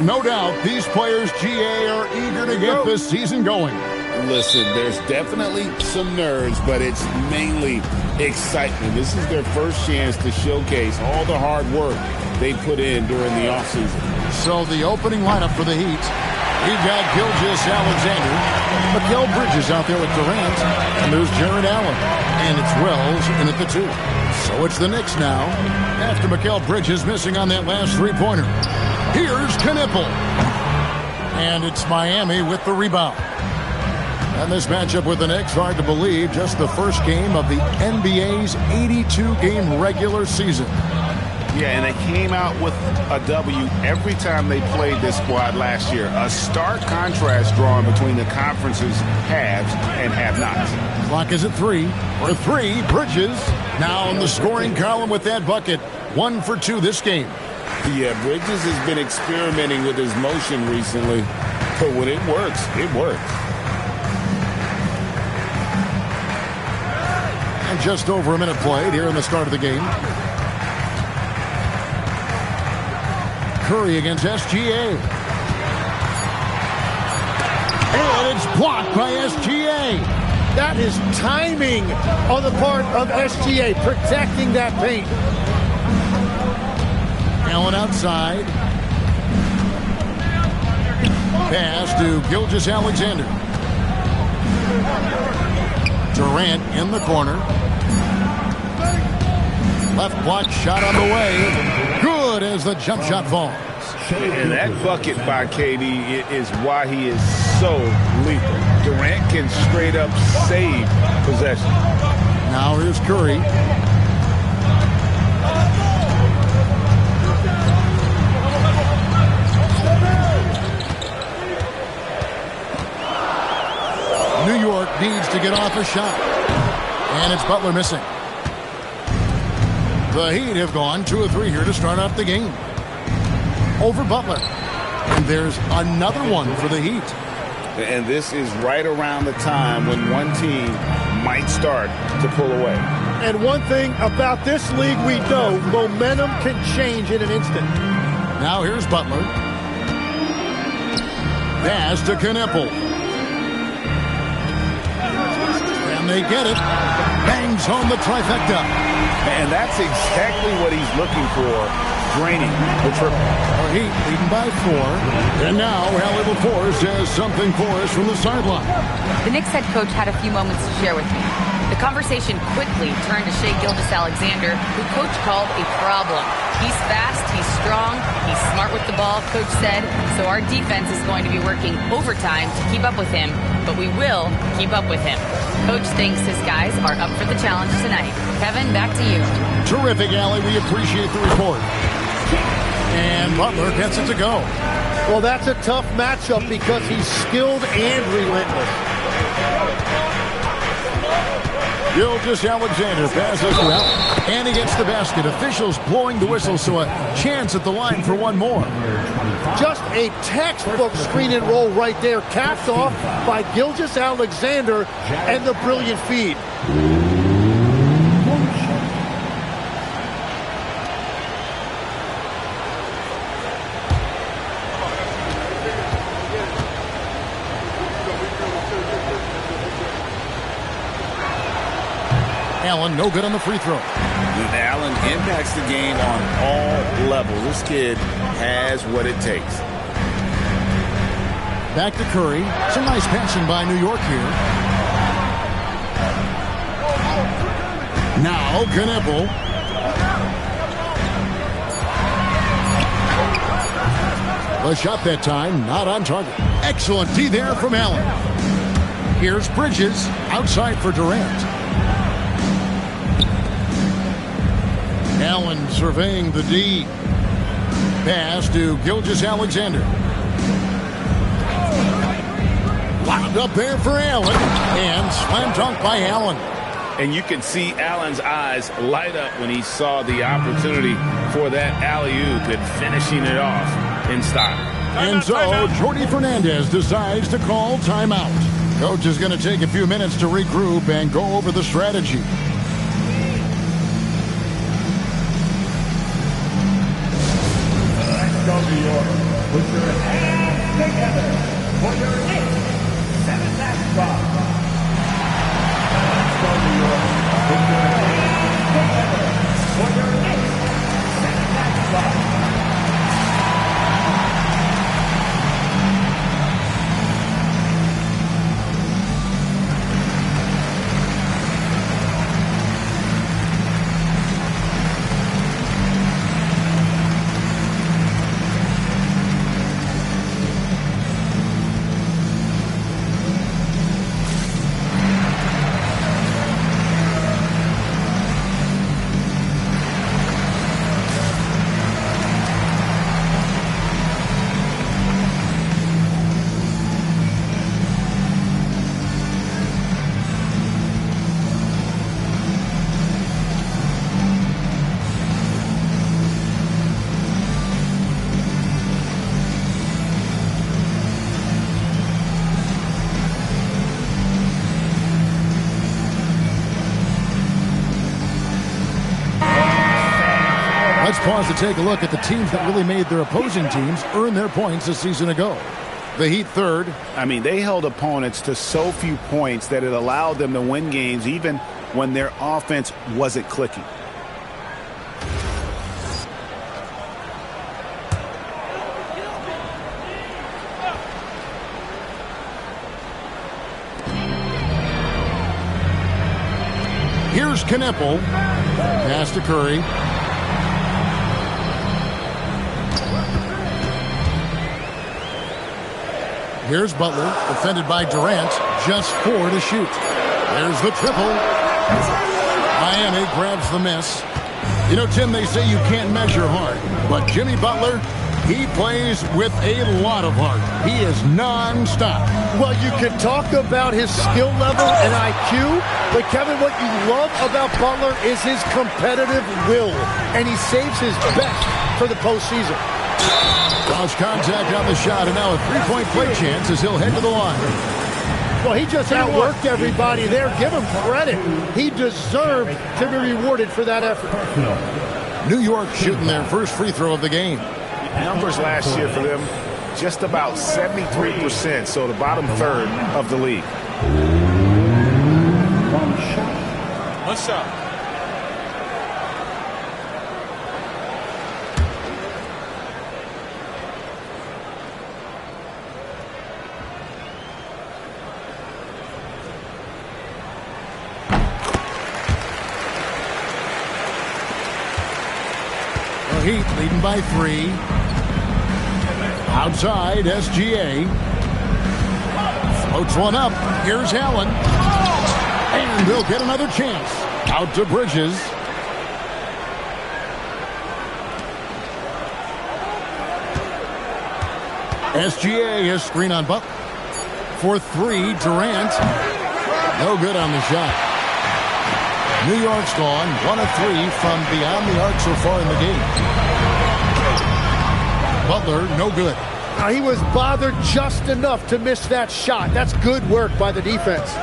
No doubt these players, GA, are eager to get this season going. Listen, there's definitely some nerves, but it's mainly excitement. This is their first chance to showcase all the hard work they put in during the offseason. So the opening lineup for the Heat. We've got Gilgeous-Alexander, Mikal Bridges out there with Durant, and there's Jared Allen. And it's Wells in at the 2. So it's the Knicks now, after Mikal Bridges missing on that last three-pointer. Here's Knipple. And it's Miami with the rebound. And this matchup with the Knicks, hard to believe, just the first game of the NBA's 82-game regular season. Yeah, and they came out with a W every time they played this squad last year. A stark contrast drawn between the conference's haves and have-nots. Clock is at 3. For 3, Bridges now in the scoring column with that bucket. 1 for 2 this game. Yeah, Bridges has been experimenting with his motion recently, but when it works, it works. And just over a minute played here in the start of the game. Curry against SGA. And it's blocked by SGA. That is timing on the part of SGA, protecting that paint. Allen outside. Pass to Gilgeous-Alexander. Durant in the corner. Left block shot on the way. Good as the jump shot falls. And that bucket by KD is why he is so lethal. Durant can straight up save possession. Now here's Curry. New York needs to get off a shot. And it's Butler missing. The Heat have gone 2 of 3 here to start off the game. Over Butler. And there's another one for the Heat. And this is right around the time when one team might start to pull away. And one thing about this league we know, momentum can change in an instant. Now here's Butler. Pass to Knipple. And they get it. Bangs home the trifecta. And that's exactly what he's looking for, draining the triple. Our Heat leading by 4. And now Allie LaForce has something for us from the sideline. The Knicks head coach had a few moments to share with me. The conversation quickly turned to Shai Gilgeous-Alexander, who coach called a problem. He's fast, he's strong, he's smart with the ball, coach said, so our defense is going to be working overtime to keep up with him, but we will keep up with him. Coach thinks his guys are up for the challenge tonight. Kevin, back to you. Terrific, Allie. We appreciate the report. And Butler gets it to go. Well, that's a tough matchup because he's skilled and relentless. Gilgeous-Alexander passes to Allen. And he gets the basket. Officials blowing the whistle, so a chance at the line for one more. Just a textbook screen and roll right there, capped off by Gilgeous-Alexander and the brilliant feed. Allen, no good on the free throw. Allen impacts the game on all levels. This kid has what it takes. Back to Curry. Some nice passing by New York here. Now Knipple. The shot that time, not on target. Excellent D there from Allen. Here's Bridges, outside for Durant. Allen surveying the D. Pass to Gilgeous-Alexander. Lobbed up there for Allen. And slam dunk by Allen. And you can see Allen's eyes light up when he saw the opportunity for that alley-oop and finishing it off in style. And so Jordy Fernandez decides to call timeout. Coach is going to take a few minutes to regroup and go over the strategy. New York. Put your hands together for your next 7-match spot. Let's go, New York. Put your hands together for your next 7-match spot. Let's pause to take a look at the teams that really made their opposing teams earn their points a season ago. The Heat third. I mean, they held opponents to so few points that it allowed them to win games even when their offense wasn't clicking. Here's Kneppel. Pass to Curry. Here's Butler, defended by Durant, just 4 to shoot. There's the triple. Miami grabs the miss. You know, Tim, they say you can't measure heart, but Jimmy Butler, he plays with a lot of heart. He is non-stop. Well, you can talk about his skill level and IQ, but Kevin, what you love about Butler is his competitive will, and he saves his best for the postseason. Lost contact on the shot, and now a three-point play chance as he'll head to the line. Well, he just outworked everybody there. Give him credit. He deserved to be rewarded for that effort. New York shooting their first free throw of the game. Numbers last year for them, just about 73%, so the bottom third of the league. One shot. Heat leading by 3. Outside, SGA. Floats one up. Here's Allen. And they'll get another chance. Out to Bridges. SGA has screen on Butler. For 3, Durant. No good on the shot. New York's gone 1 of 3 from beyond the arc so far in the game. Butler, no good. He was bothered just enough to miss that shot. That's good work by the defense.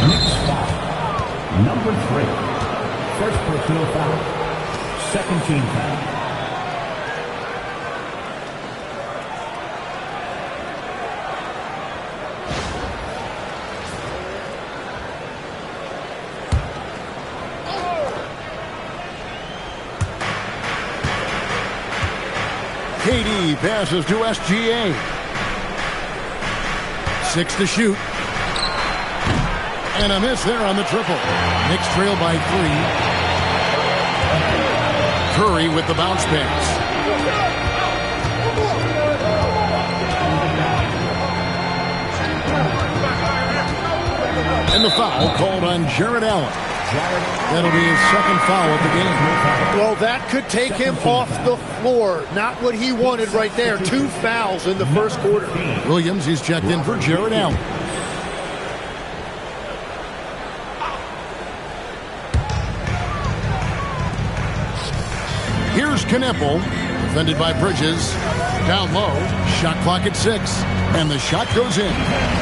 Next foul, number 3. First personal foul, second team foul. KD passes to SGA. 6 to shoot. And a miss there on the triple. Knicks trail by 3. Curry with the bounce pass. And the foul called on Jared Allen. That'll be his second foul of the game. Well, that could take him off the floor. Not what he wanted right there. 2 fouls in the first quarter. Williams, he's checked in for Jared Allen. Here's Kneppel, defended by Bridges. Down low, shot clock at 6, and the shot goes in.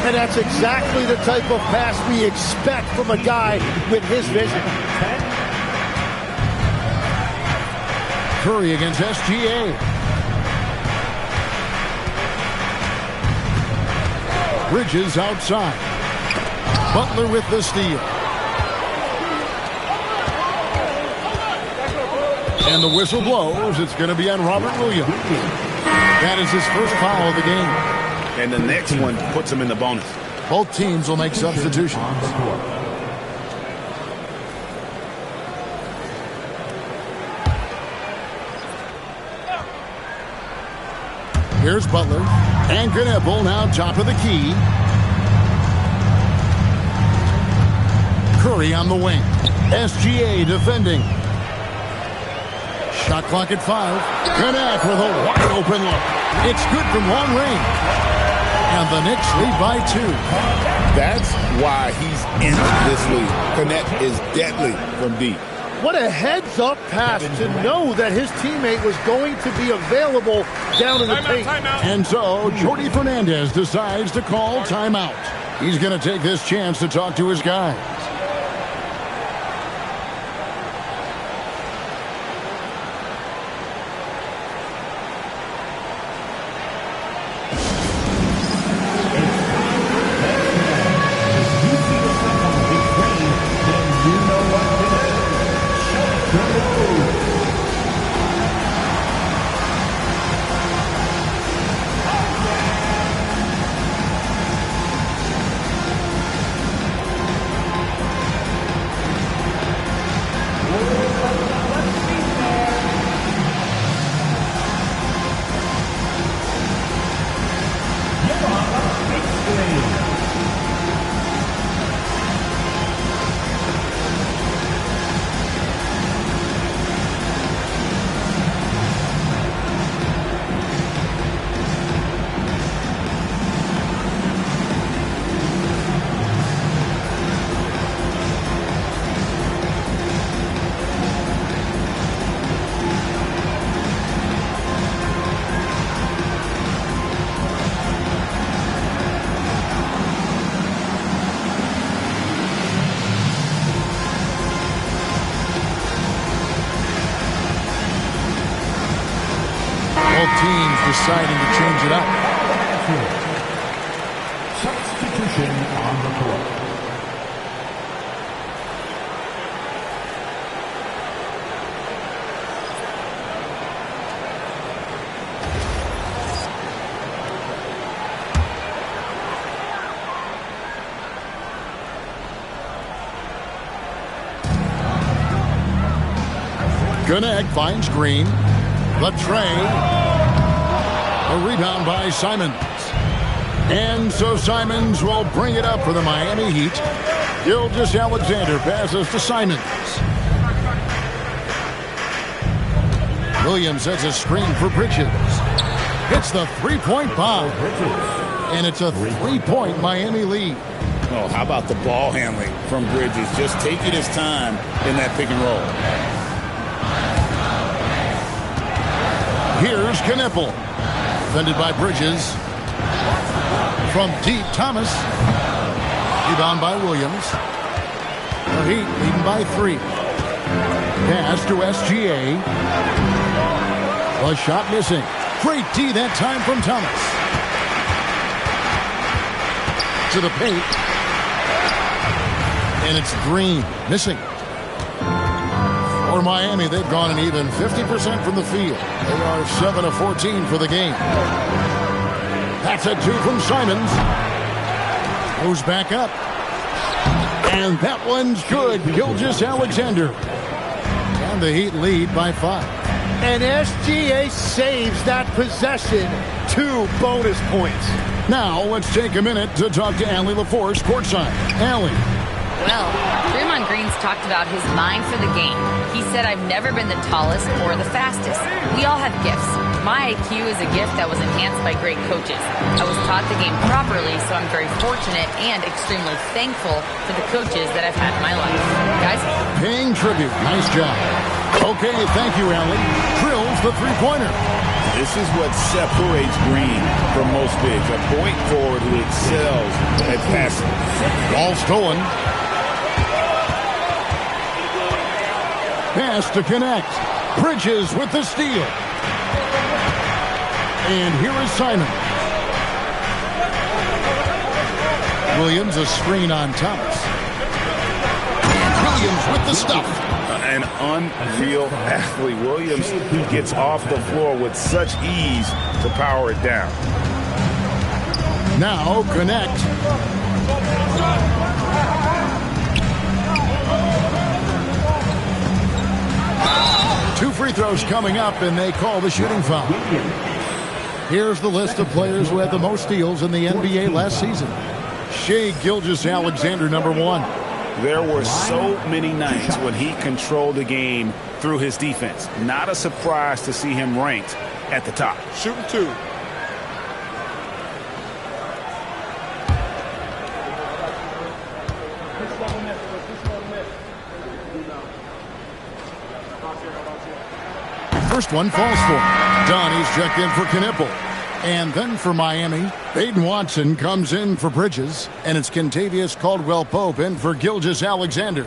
And that's exactly the type of pass we expect from a guy with his vision. Curry against SGA. Bridges outside. Butler with the steal. And the whistle blows. It's going to be on Robert Williams. That is his first foul of the game. And the next one puts him in the bonus. Both teams will make substitutions. Here's Butler. And Gnebel now top of the key. Curry on the wing. SGA defending. Shot clock at 5. Gnebel with a wide open look. It's good from long range. And the Knicks lead by 2. That's why he's in this league. Gnebel is deadly from deep. What a heads-up pass to know that his teammate was going to be available down in the paint. And so, Jordi Fernandez decides to call timeout. He's going to take this chance to talk to his guys. Teams deciding to change it up. Substitution on the court. Gnebel finds Green. The tray. A rebound by Simons. And so Simons will bring it up for the Miami Heat. Gilgeous-Alexander passes to Simons. Williams sets a screen for Bridges. Hits the three-point bomb. And it's a three-point Miami lead. Oh, how about the ball handling from Bridges? Just taking his time in that pick and roll. Here's Gnebel. Defended by Bridges. From deep, Thomas. Rebound by Williams. The Heat leading by 3. Pass to SGA. A shot missing. Great D that time from Thomas. To the paint. And it's Green missing. For Miami, they've gone an even 50% from the field. They are 7 of 14 for the game. That's a 2 from Simons. Goes back up. And that one's good. Gilgeous-Alexander. And the Heat lead by 5. And SGA saves that possession. 2 bonus points. Now, let's take a minute to talk to Allie LaForce courtside. Allie. Well, Draymond Green's talked about his mind for the game. He said, I've never been the tallest or the fastest. We all have gifts. My IQ is a gift that was enhanced by great coaches. I was taught the game properly, so I'm very fortunate and extremely thankful for the coaches that I've had in my life. Guys? Paying tribute. Nice job. Okay, thank you, Allie. Drills the three-pointer. This is what separates Green from most bigs. A point forward who excels at passing. Ball stolen. Pass to connect. Bridges with the steal. And here is Simon. Williams a screen on Thomas. And Williams with the stuff. An unreal athlete. Williams gets off the floor with such ease to power it down. Now connect. Two free throws coming up, and they call the shooting foul. Here's the list of players who had the most steals in the NBA last season. Shai Gilgeous-Alexander, number 1. There were so many nights when he controlled the game through his defense. Not a surprise to see him ranked at the top. Shooting 2. First one falls for him. Donnie's checked in for Knipple. And then for Miami, Baden Watson comes in for Bridges. And it's Kentavious Caldwell-Pope in for Gilgeous-Alexander.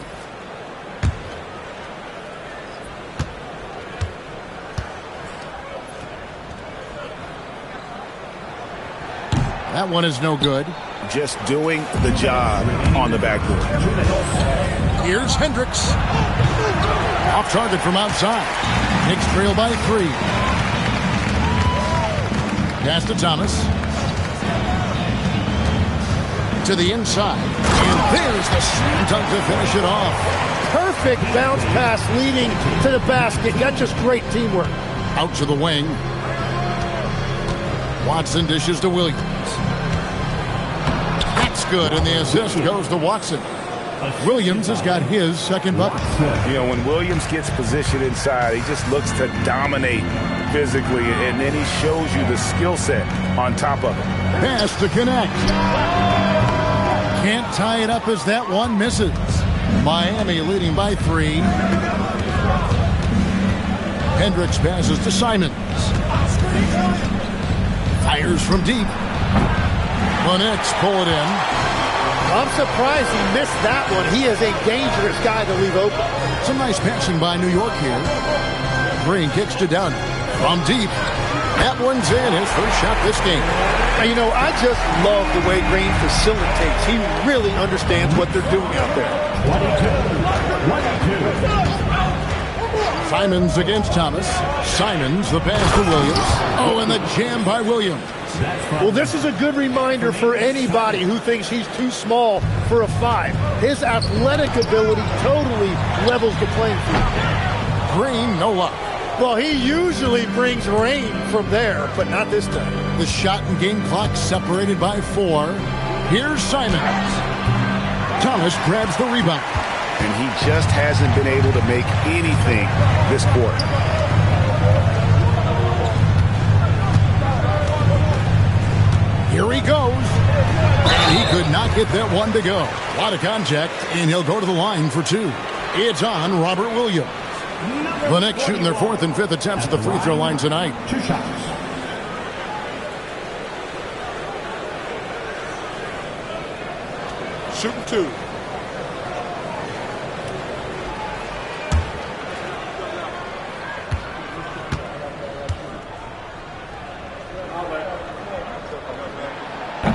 That one is no good. Just doing the job on the backboard. Here's Hendricks. Off target from outside. Knicks trail by 3. Pass to Thomas. To the inside. And there's the slam dunk to finish it off. Perfect bounce pass leading to the basket. Got just great teamwork. Out to the wing. Watson dishes to Williams. That's good, and the assist goes to Watson. Williams has got his second bucket. You know, when Williams gets positioned inside, he just looks to dominate physically, and then he shows you the skill set on top of it. Pass to connect. Can't tie it up as that one misses. Miami leading by 3. Hendricks passes to Simons. Fires from deep. The Knicks pull it in. I'm surprised he missed that one. He is a dangerous guy to leave open. Some nice passing by New York here. Green kicks to Dunn. From deep. That one's in. His first shot this game. And you know, I just love the way Green facilitates. He really understands what they're doing out there. 22. Simons against Thomas. Simons, the pass to Williams. Oh, and the jam by Williams. Well, this is a good reminder for anybody who thinks he's too small for a 5. His athletic ability totally levels the playing field. Green, no luck. Well, he usually brings rain from there, but not this time. The shot and game clock separated by 4. Here's Simons. Thomas grabs the rebound. And he just hasn't been able to make anything this quarter. Here he goes. And he could not get that one to go. A lot of contact, and he'll go to the line for 2. It's on Robert Williams. The Knicks shooting their 4th and 5th attempts at the free throw line tonight. 2 shots. Shooting 2.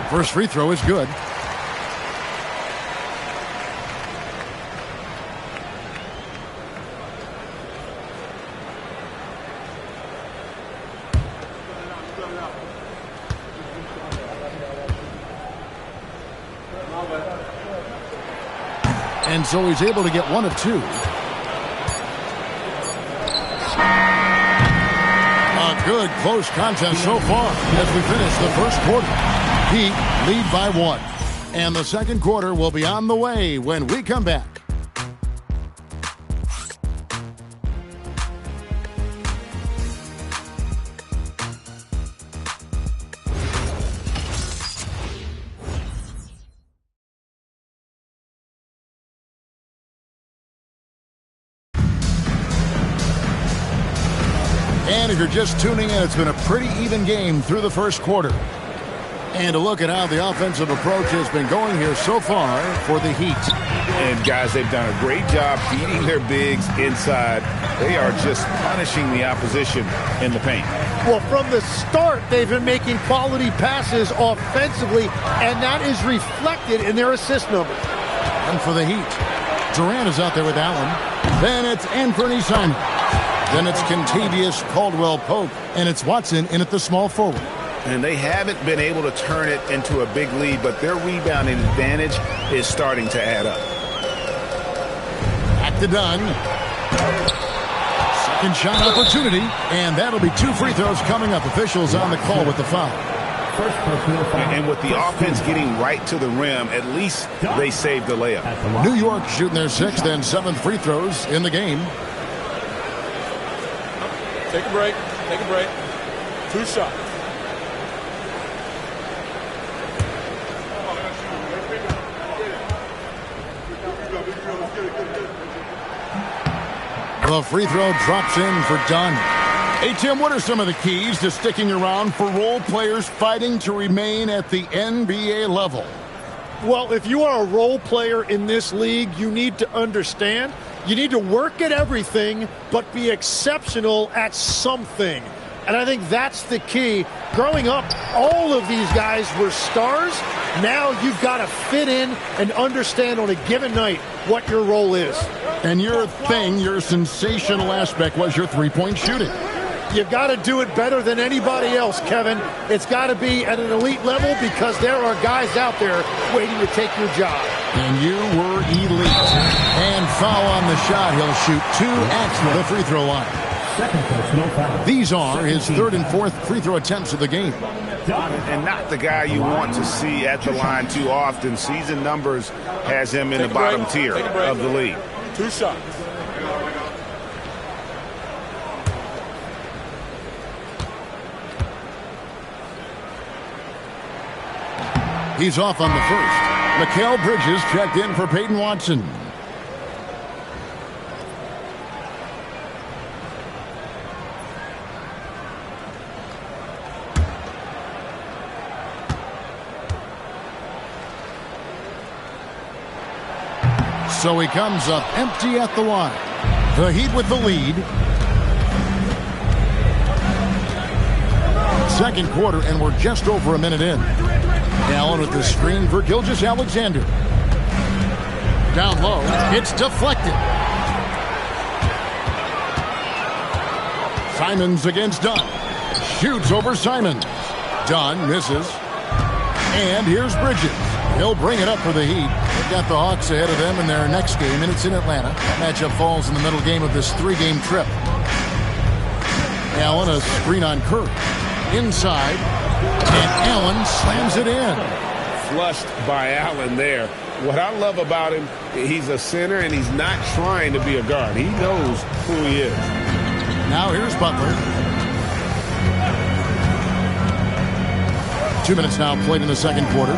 First free throw is good. And so he's able to get 1 of 2. A good close contest so far as we finish the first quarter. Heat lead by 1. And the second quarter will be on the way when we come back. And if you're just tuning in, it's been a pretty even game through the first quarter. And to look at how the offensive approach has been going here so far for the Heat. And, guys, they've done a great job feeding their bigs inside. They are just punishing the opposition in the paint. Well, from the start, they've been making quality passes offensively, and that is reflected in their assist number. And for the Heat, Durant is out there with Allen. Then it's Anthony Simon. Then it's Kentavious Caldwell-Pope. And it's Watson in at the small forward. And they haven't been able to turn it into a big lead, but their rebounding advantage is starting to add up. Back to Dunn. Second shot opportunity, and that'll be 2 free throws coming up. Officials on the call with the foul. And with the offense getting right to the rim, at least they saved the layup. New York shooting their 6th and 7th free throws in the game. Take a break. Take a break. 2 shots. The free throw drops in for Dunn. Hey, Tim, what are some of the keys to sticking around for role players fighting to remain at the NBA level? Well, if you are a role player in this league, you need to understand you need to work at everything but be exceptional at something. And I think that's the key. Growing up, all of these guys were stars. Now you've got to fit in and understand on a given night what your role is. And your thing, your sensational aspect was your three-point shooting. You've got to do it better than anybody else, Kevin. It's got to be at an elite level because there are guys out there waiting to take your job. And you were elite. And foul on the shot. He'll shoot 2 at the free throw line. These are his 3rd and 4th free throw attempts of the game. And not the guy you want to see at the line too often. Season numbers has him in the bottom tier of the league. 2 shots. He's off on the first. Mikal Bridges checked in for Peyton Watson. So he comes up empty at the line. The Heat with the lead. Second quarter, and we're just over a minute in. Allen with the screen for Gilgeous-Alexander. Down low, it's deflected. Simons against Dunn. Shoots over Simons. Dunn misses. And here's Bridges. He'll bring it up for the Heat. They've got the Hawks ahead of them in their next game, and it's in Atlanta. That matchup falls in the middle game of this 3-game trip. Allen, a screen on Curry. Inside, and Allen slams it in. Flushed by Allen there. What I love about him, he's a center, and he's not trying to be a guard. He knows who he is. Now here's Butler. 2 minutes now played in the second quarter.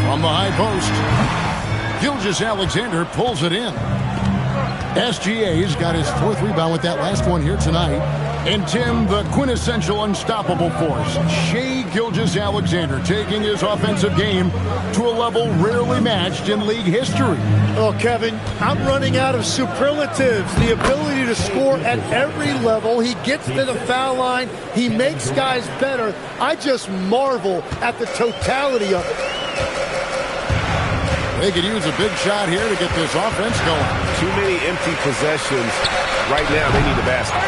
From the high post, Gilgeous-Alexander pulls it in. SGA's got his 4th rebound with that last one here tonight. And Tim, the quintessential unstoppable force, Shai Gilgeous-Alexander, taking his offensive game to a level rarely matched in league history. Oh, Kevin, I'm running out of superlatives. The ability to score at every level. He gets to the foul line. He makes guys better. I just marvel at the totality of it. They could use a big shot here to get this offense going. Too many empty possessions. Right now, they need a basket.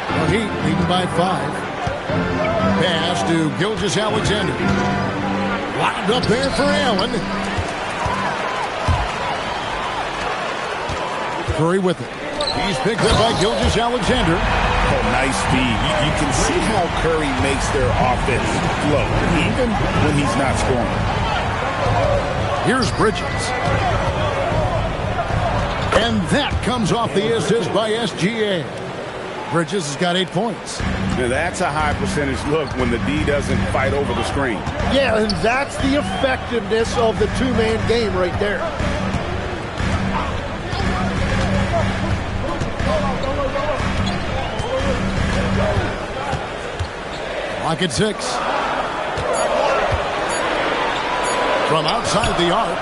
The Heat leading by 5. Pass to Gilgeous-Alexander. Locked up there for Allen. Curry with it. He's picked up by Gilgeous-Alexander. Oh, nice feed. You can see how Curry makes their offense flow, even when he's not scoring. Here's Bridges. And that comes off the assist by SGA. Bridges has got 8 points. Now that's a high percentage look when the D doesn't fight over the screen. Yeah, and that's the effectiveness of the 2-man game right there. Clock at 6. From outside the arc,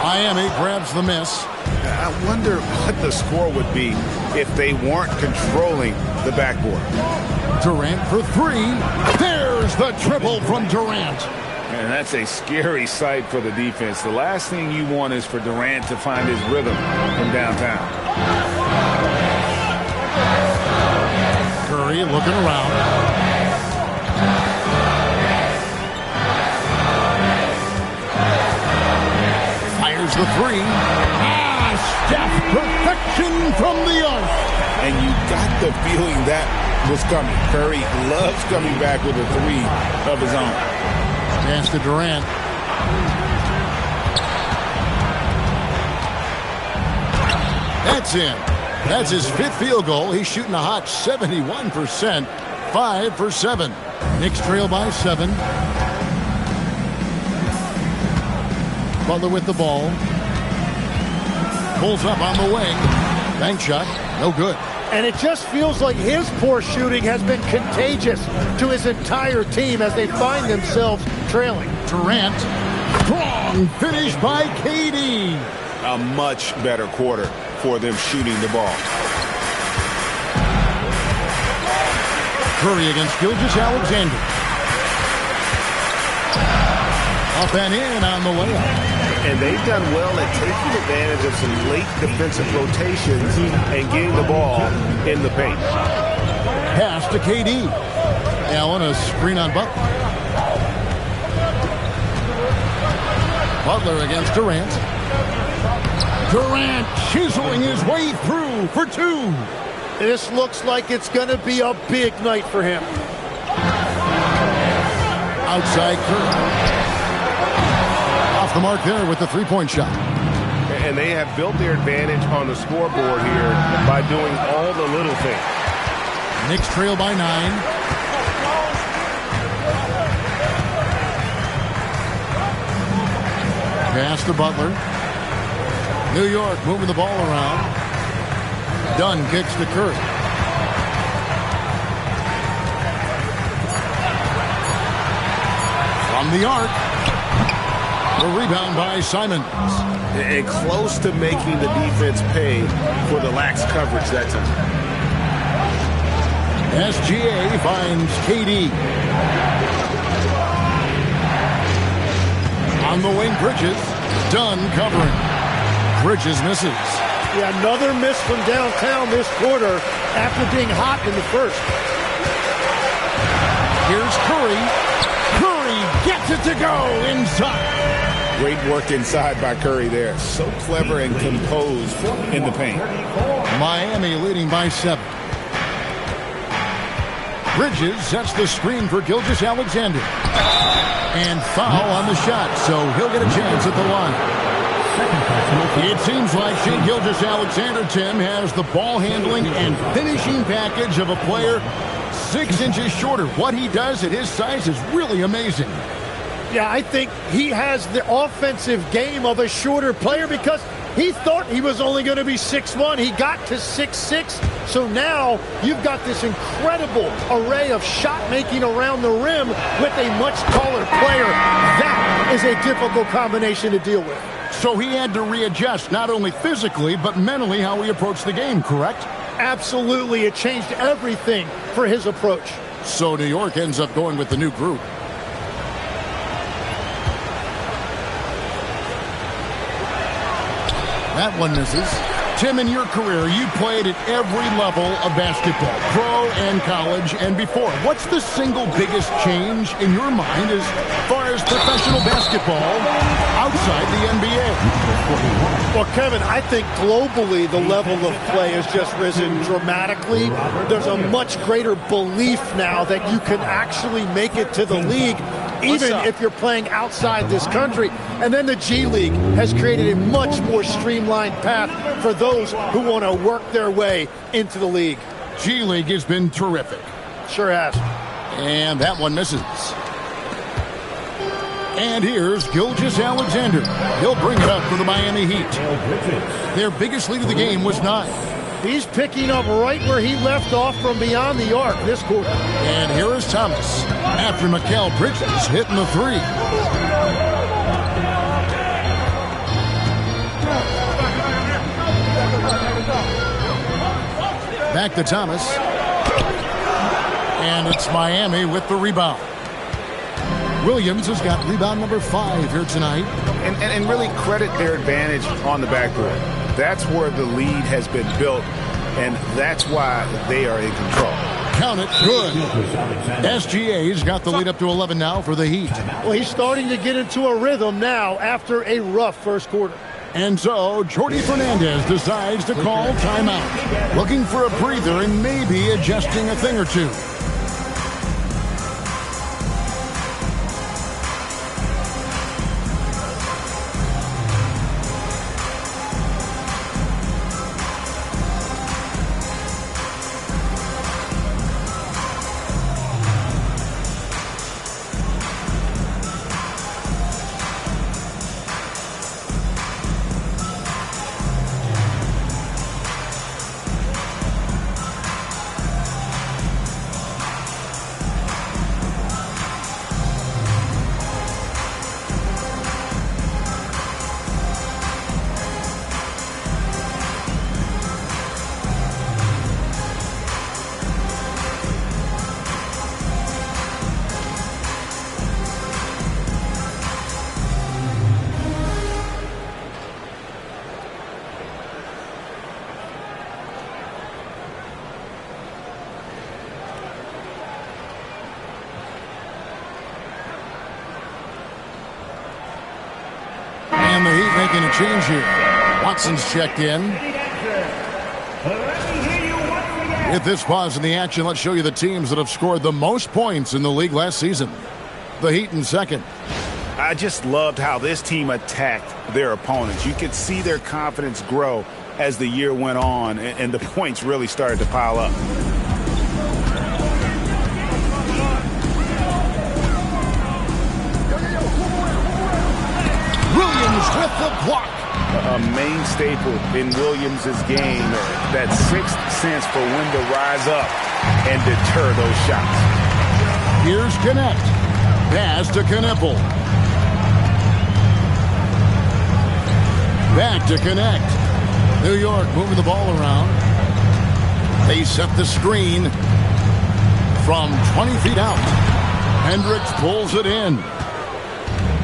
Miami grabs the miss. I wonder what the score would be if they weren't controlling the backboard. Durant for 3. There's the triple from Durant. And that's a scary sight for the defense. The last thing you want is for Durant to find his rhythm from downtown. Curry looking around. Fires the 3. Steph, perfection from the arc. And you got the feeling that was coming. Curry loves coming back with a 3 of his own. Pass to Durant. That's in. That's his 5th field goal. He's shooting a hot 71%. 5 for 7. Knicks trail by 7. Butler with the ball. Pulls up on the wing. Bank shot. No good. And it just feels like his poor shooting has been contagious to his entire team as they find themselves trailing. Durant. Strong finish by KD. A much better quarter for them shooting the ball. Curry against Gilgeous-Alexander. Up and in on the layup. And they've done well at taking advantage of some late defensive rotations and getting the ball in the paint. Pass to KD. Allen, a screen on Butler. Butler against Durant. Durant chiseling his way through for 2. This looks like it's going to be a big night for him. Outside Curry. Off the mark there with the 3-point shot. And they have built their advantage on the scoreboard here by doing all the little things. Knicks trail by 9. Pass to Butler. New York moving the ball around. Dunn kicks to Curry. From the arc. The rebound by Simons. And close to making the defense pay for the lax coverage that time. SGA finds KD. On the wing, Bridges. Dunn covering. Bridges misses. Yeah, another miss from downtown this quarter after being hot in the first. Here's Curry. Curry gets it to go inside. Great work inside by Curry there. So clever and composed in the paint. Miami leading by 7. Bridges sets the screen for Gilgeous-Alexander. And foul on the shot, so he'll get a chance at the line. It seems like Shai Gilgeous-Alexander, Tim, has the ball handling and finishing package of a player 6 inches shorter. What he does at his size is really amazing. Yeah, I think he has the offensive game of a shorter player because he thought he was only going to be 6'1". He got to 6'6". So now you've got this incredible array of shot making around the rim with a much taller player. That is a difficult combination to deal with. So he had to readjust not only physically but mentally how he approached the game, correct? Absolutely. It changed everything for his approach. So New York ends up going with the new group. That one misses. Tim, in your career, you played at every level of basketball, pro and college and before. What's the single biggest change in your mind as far as professional basketball outside the NBA? Well, Kevin, I think globally the level of play has just risen dramatically. There's a much greater belief now that you can actually make it to the league even if you're playing outside this country. And then the G League has created a much more streamlined path for those who want to work their way into the league. G League has been terrific. Sure has. And that one misses. And here's Gilgeous-Alexander. He'll bring it up for the Miami Heat. Their biggest lead of the game was 9. He's picking up right where he left off from beyond the arc this quarter. And here is Thomas after Mikal Bridges hitting the three. Back to Thomas. And it's Miami with the rebound. Williams has got rebound number 5 here tonight. And really credit their advantage on the backboard. That's where the lead has been built, and that's why they are in control. Count it. Good. SGA's got the lead up to 11 now for the Heat. Well, he's starting to get into a rhythm now after a rough first quarter. And so, Jordi Fernandez decides to call timeout. Looking for a breather and maybe adjusting a thing or two. And the Heat making a change here. Watson's checked in. With this pause in the action, let's show you the teams that have scored the most points in the league last season. The Heat in second. I just loved how this team attacked their opponents. You could see their confidence grow as the year went on, and the points really started to pile up. Williams with the block. A main staple in Williams' game, that sixth sense for when to rise up and deter those shots. Here's Connect. Pass to Knipple. Back to Connect. New York moving the ball around. They set the screen from 20 feet out. Hendricks pulls it in.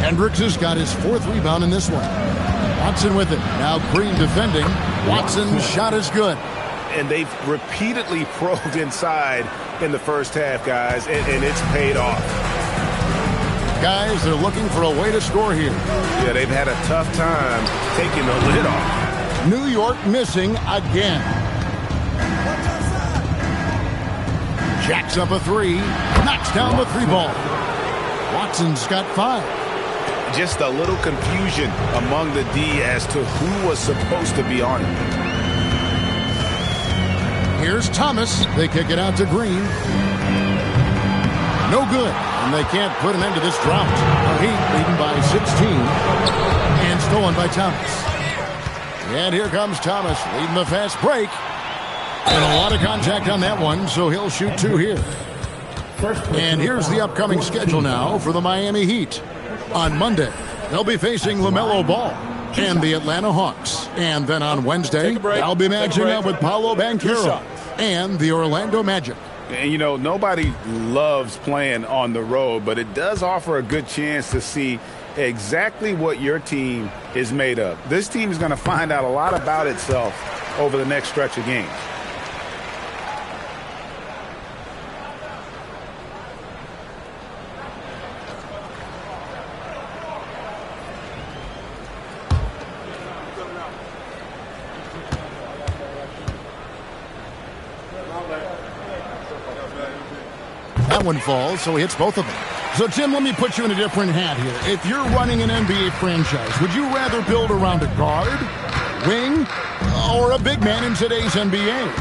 Hendricks has got his 4th rebound in this one. Watson with it. Now Green defending. Watson's shot is good. And they've repeatedly probed inside in the first half, guys, and it's paid off. Guys, they're looking for a way to score here. Yeah, they've had a tough time taking the lid off. New York missing again. Jacks up a 3. Knocks down the 3 ball. Watson's got 5. Just a little confusion among the D as to who was supposed to be on it. Here's Thomas. They kick it out to Green. No good. And they can't put an end to this drought. The Heat leading by 16. And stolen by Thomas. And here comes Thomas leading the fast break. And a lot of contact on that one, so he'll shoot 2 here. And here's the upcoming schedule now for the Miami Heat. On Monday, they'll be facing LaMelo Ball and the Atlanta Hawks. And then on Wednesday, they'll be matching up with Paolo Banchero and the Orlando Magic. And, you know, nobody loves playing on the road, but it does offer a good chance to see exactly what your team is made of. This team is going to find out a lot about itself over the next stretch of games. That one falls, so he hits both of them. So, Tim, let me put you in a different hat here. If you're running an NBA franchise, would you rather build around a guard, wing, or a big man in today's NBA?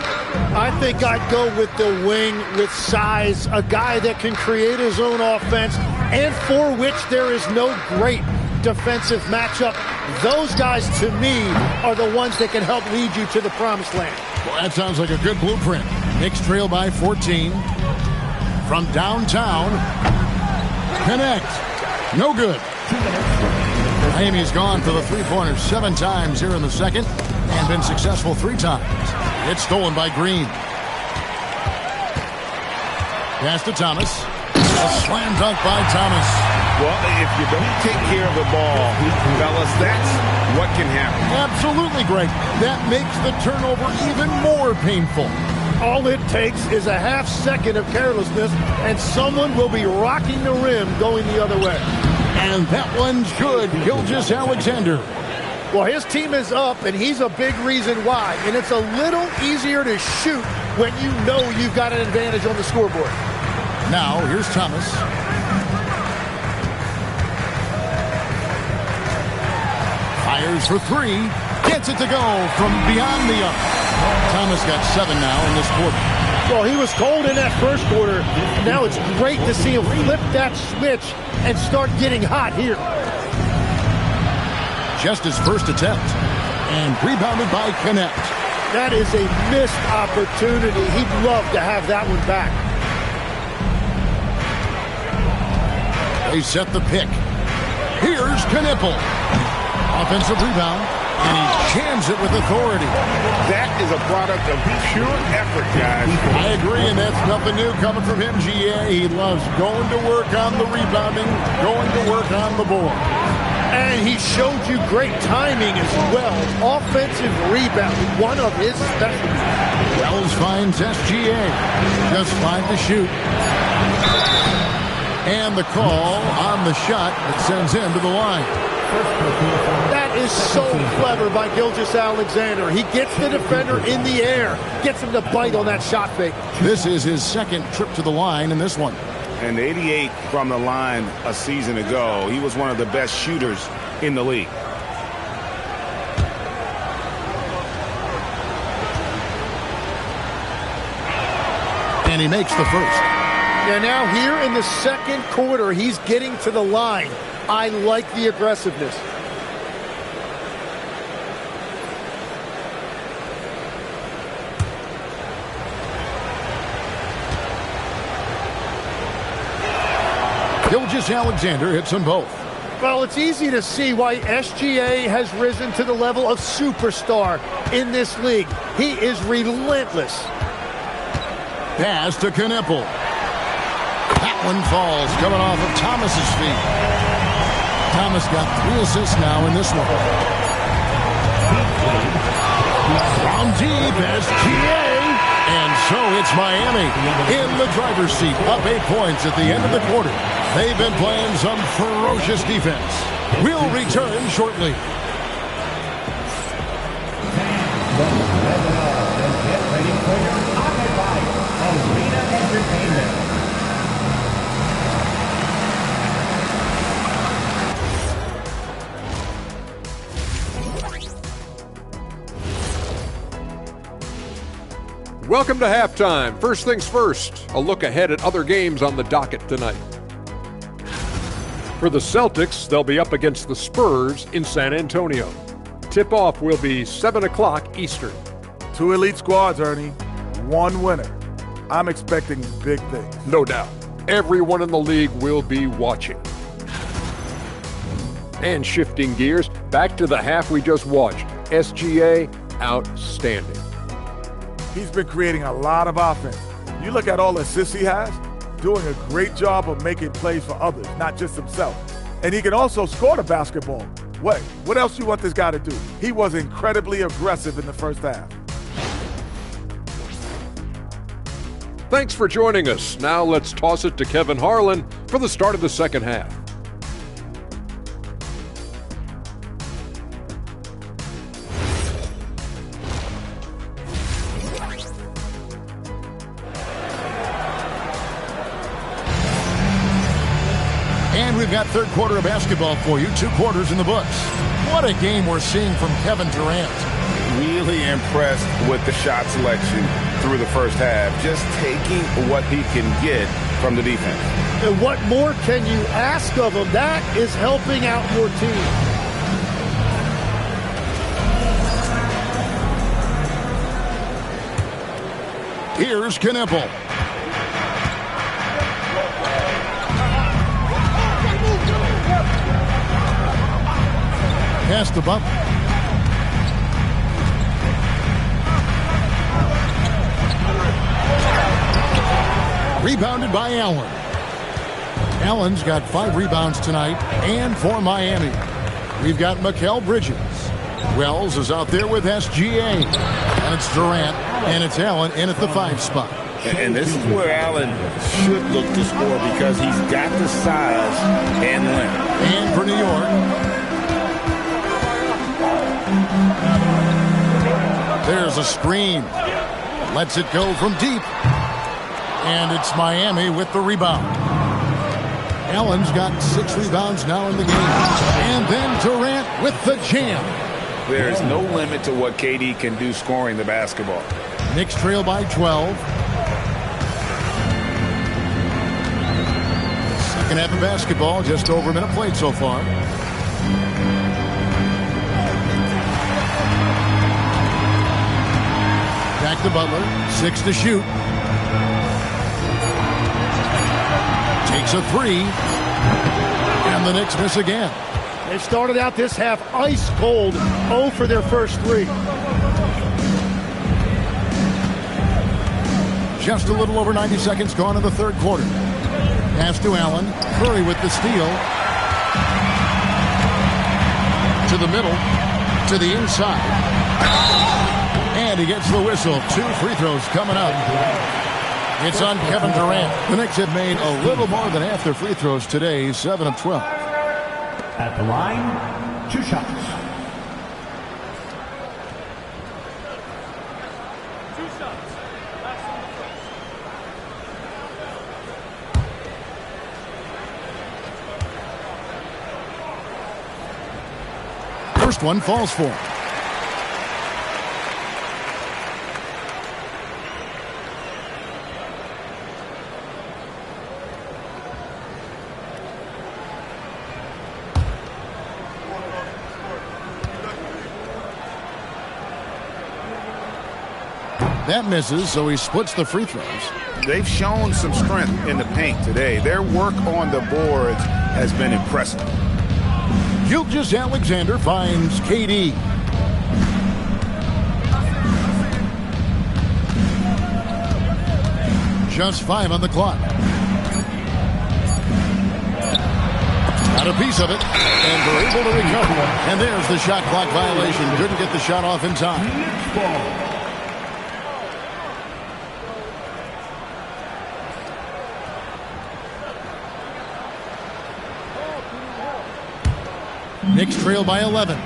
I think I'd go with the wing with size, a guy that can create his own offense and for which there is no great defensive matchup. Those guys, to me, are the ones that can help lead you to the promised land. Well, that sounds like a good blueprint. Knicks trail by 14. From downtown. Connect. No good. Miami's gone for the three-pointer 7 times here in the second and been successful 3 times. It's stolen by Green. Pass to Thomas. A slam dunk by Thomas. Well, if you don't take care of the ball, fellas, that's what can happen. Absolutely, Greg. That makes the turnover even more painful. All it takes is a half second of carelessness, and someone will be rocking the rim going the other way. And that one's good. Gilgeous-Alexander. Well, his team is up, and he's a big reason why. And it's a little easier to shoot when you know you've got an advantage on the scoreboard. Now, here's Thomas. Fires for 3. Gets it to go from beyond the arc. Thomas got 7 now in this quarter. Well, he was cold in that first quarter. Now it's great to see him flip that switch and start getting hot here. Just his first attempt. And rebounded by Connect. That is a missed opportunity. He'd love to have that one back. They set the pick. Here's Knipple. Offensive rebound. And he jams it with authority. That is a product of pure effort, guys. I agree, and that's nothing new coming from him, GA. He loves going to work on the rebounding, going to work on the board. And he showed you great timing as well. Offensive rebounding, one of his specialties. Wells finds SGA. Just 5 to shoot. And the call on the shot that sends him to the line. That is so clever by Gilgeous-Alexander. He gets the defender in the air, gets him to bite on that shot fake. This is his second trip to the line in this one. And 88 from the line a season ago. He was one of the best shooters in the league. And he makes the first. And now here in the second quarter, he's getting to the line. I like the aggressiveness. Gilgeous-Alexander hits them both. Well, it's easy to see why SGA has risen to the level of superstar in this league. He is relentless. Pass to Knipple. That one falls, coming off of Thomas's feet. Thomas got 3 assists now in this one. From deep, SGA. And so it's Miami in the driver's seat, up 8 points at the end of the quarter. They've been playing some ferocious defense. We'll return shortly. Get ready for your occupied arena entertainment. Welcome to halftime. First things first, a look ahead at other games on the docket tonight. For the Celtics, they'll be up against the Spurs in San Antonio. Tip-off will be 7 o'clock Eastern. 2 elite squads, Ernie. 1 winner. I'm expecting big things. No doubt. Everyone in the league will be watching. And shifting gears, back to the half we just watched. SGA, outstanding. He's been creating a lot of offense. You look at all the assists he has, doing a great job of making plays for others, not just himself. And he can also score the basketball. Wait, what else you want this guy to do? He was incredibly aggressive in the first half. Thanks for joining us. Now let's toss it to Kevin Harlan for the start of the second half. And we've got third quarter of basketball for you. 2 quarters in the books. What a game we're seeing from Kevin Durant. Really impressed with the shot selection through the first half. Just taking what he can get from the defense. And what more can you ask of them? That is helping out your team. Here's Knipple. Pass to Butler. Rebounded by Allen. Allen's got 5 rebounds tonight, and for Miami, we've got Mikal Bridges. Wells is out there with SGA. And it's Durant, and it's Allen in at the 5 spot. And this is where Allen should look to score because he's got the size and length. And for New York, there's a screen. Lets it go from deep. And it's Miami with the rebound. Allen's got 6 rebounds now in the game. And then Durant with the jam. There's no limit to what KD can do scoring the basketball. Knicks trail by 12. Second half of basketball, just over a minute played so far. Back to Butler, 6 to shoot. Takes a 3. And the Knicks miss again. They started out this half ice cold, 0 for their first 3. Just a little over 90 seconds gone in the third quarter. Pass to Allen. Curry with the steal. To the middle. To the inside. And he gets the whistle. 2 free throws coming up. It's on Kevin Durant. The Knicks have made a little more than half their free throws today, 7 of 12. At the line, 2 shots. First one falls for him. That misses, so he splits the free throws. They've shown some strength in the paint today. Their work on the boards has been impressive. Gilgeous-Alexander finds KD. Just 5 on the clock. Got a piece of it, and they're able to recover. And there's the shot clock violation. Couldn't get the shot off in time. Knicks trail by 11.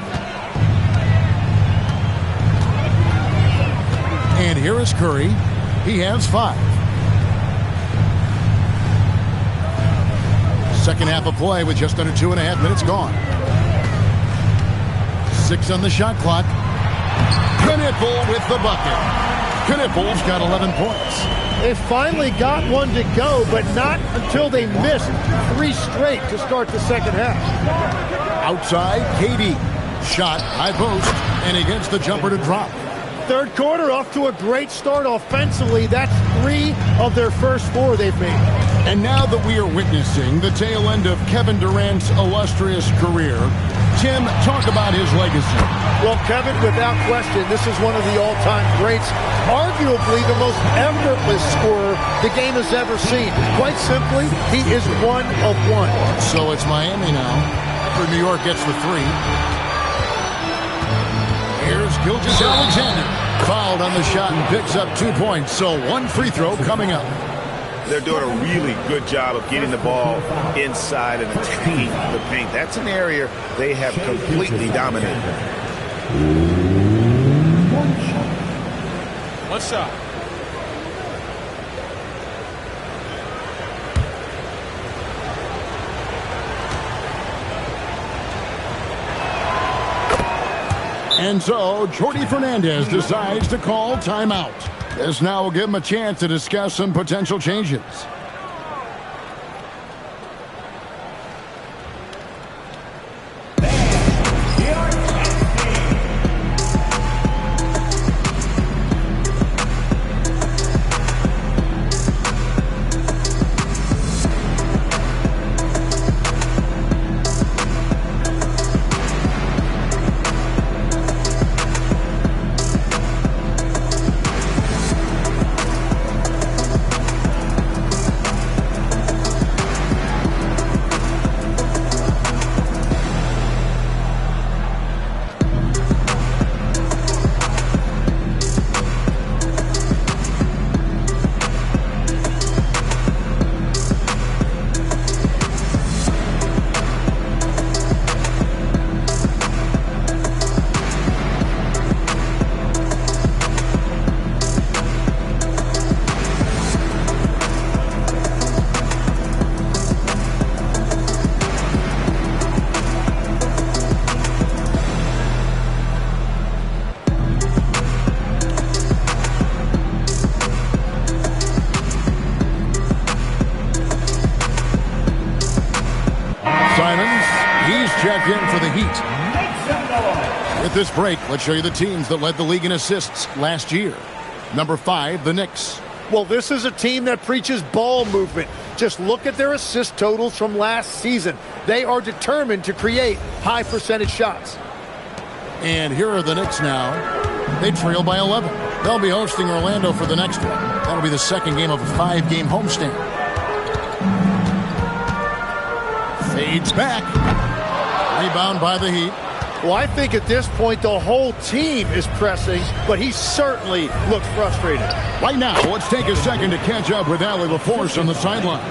And here is Curry. He has 5. Second half of play with just under 2.5 minutes gone. 6 on the shot clock. Knipple with the bucket. Knipple's got 11 points. They finally got one to go, but not until they missed 3 straight to start the second half. Outside, KD. Shot, high post, and he gets the jumper to drop. Third quarter off to a great start offensively. That's 3 of their first 4 they've made. And now that we are witnessing the tail end of Kevin Durant's illustrious career, Tim, talk about his legacy. Well, Kevin, without question, this is one of the all-time greats. Arguably the most effortless scorer the game has ever seen. Quite simply, he is one of one. So it's Miami now. New York gets the 3. Here's Gilgeous-Alexander. Fouled on the shot and picks up 2 points. So 1 free throw coming up. They're doing a really good job of getting the ball inside and attacking the paint. That's an area they have completely dominated. 1 shot. And so, Jordi Fernandez decides to call timeout. This now will give him a chance to discuss some potential changes. checked in for the Heat. With this break, let's show you the teams that led the league in assists last year. Number 5, the Knicks. Well, this is a team that preaches ball movement. Just look at their assist totals from last season. They are determined to create high percentage shots. And here are the Knicks now. They trail by 11. They'll be hosting Orlando for the next one. That'll be the second game of a 5-game homestand. Fades back. Rebound by the Heat. Well, I think at this point the whole team is pressing, but he certainly looks frustrated. Right now, let's take a second to catch up with Allie LaForce on the sidelines.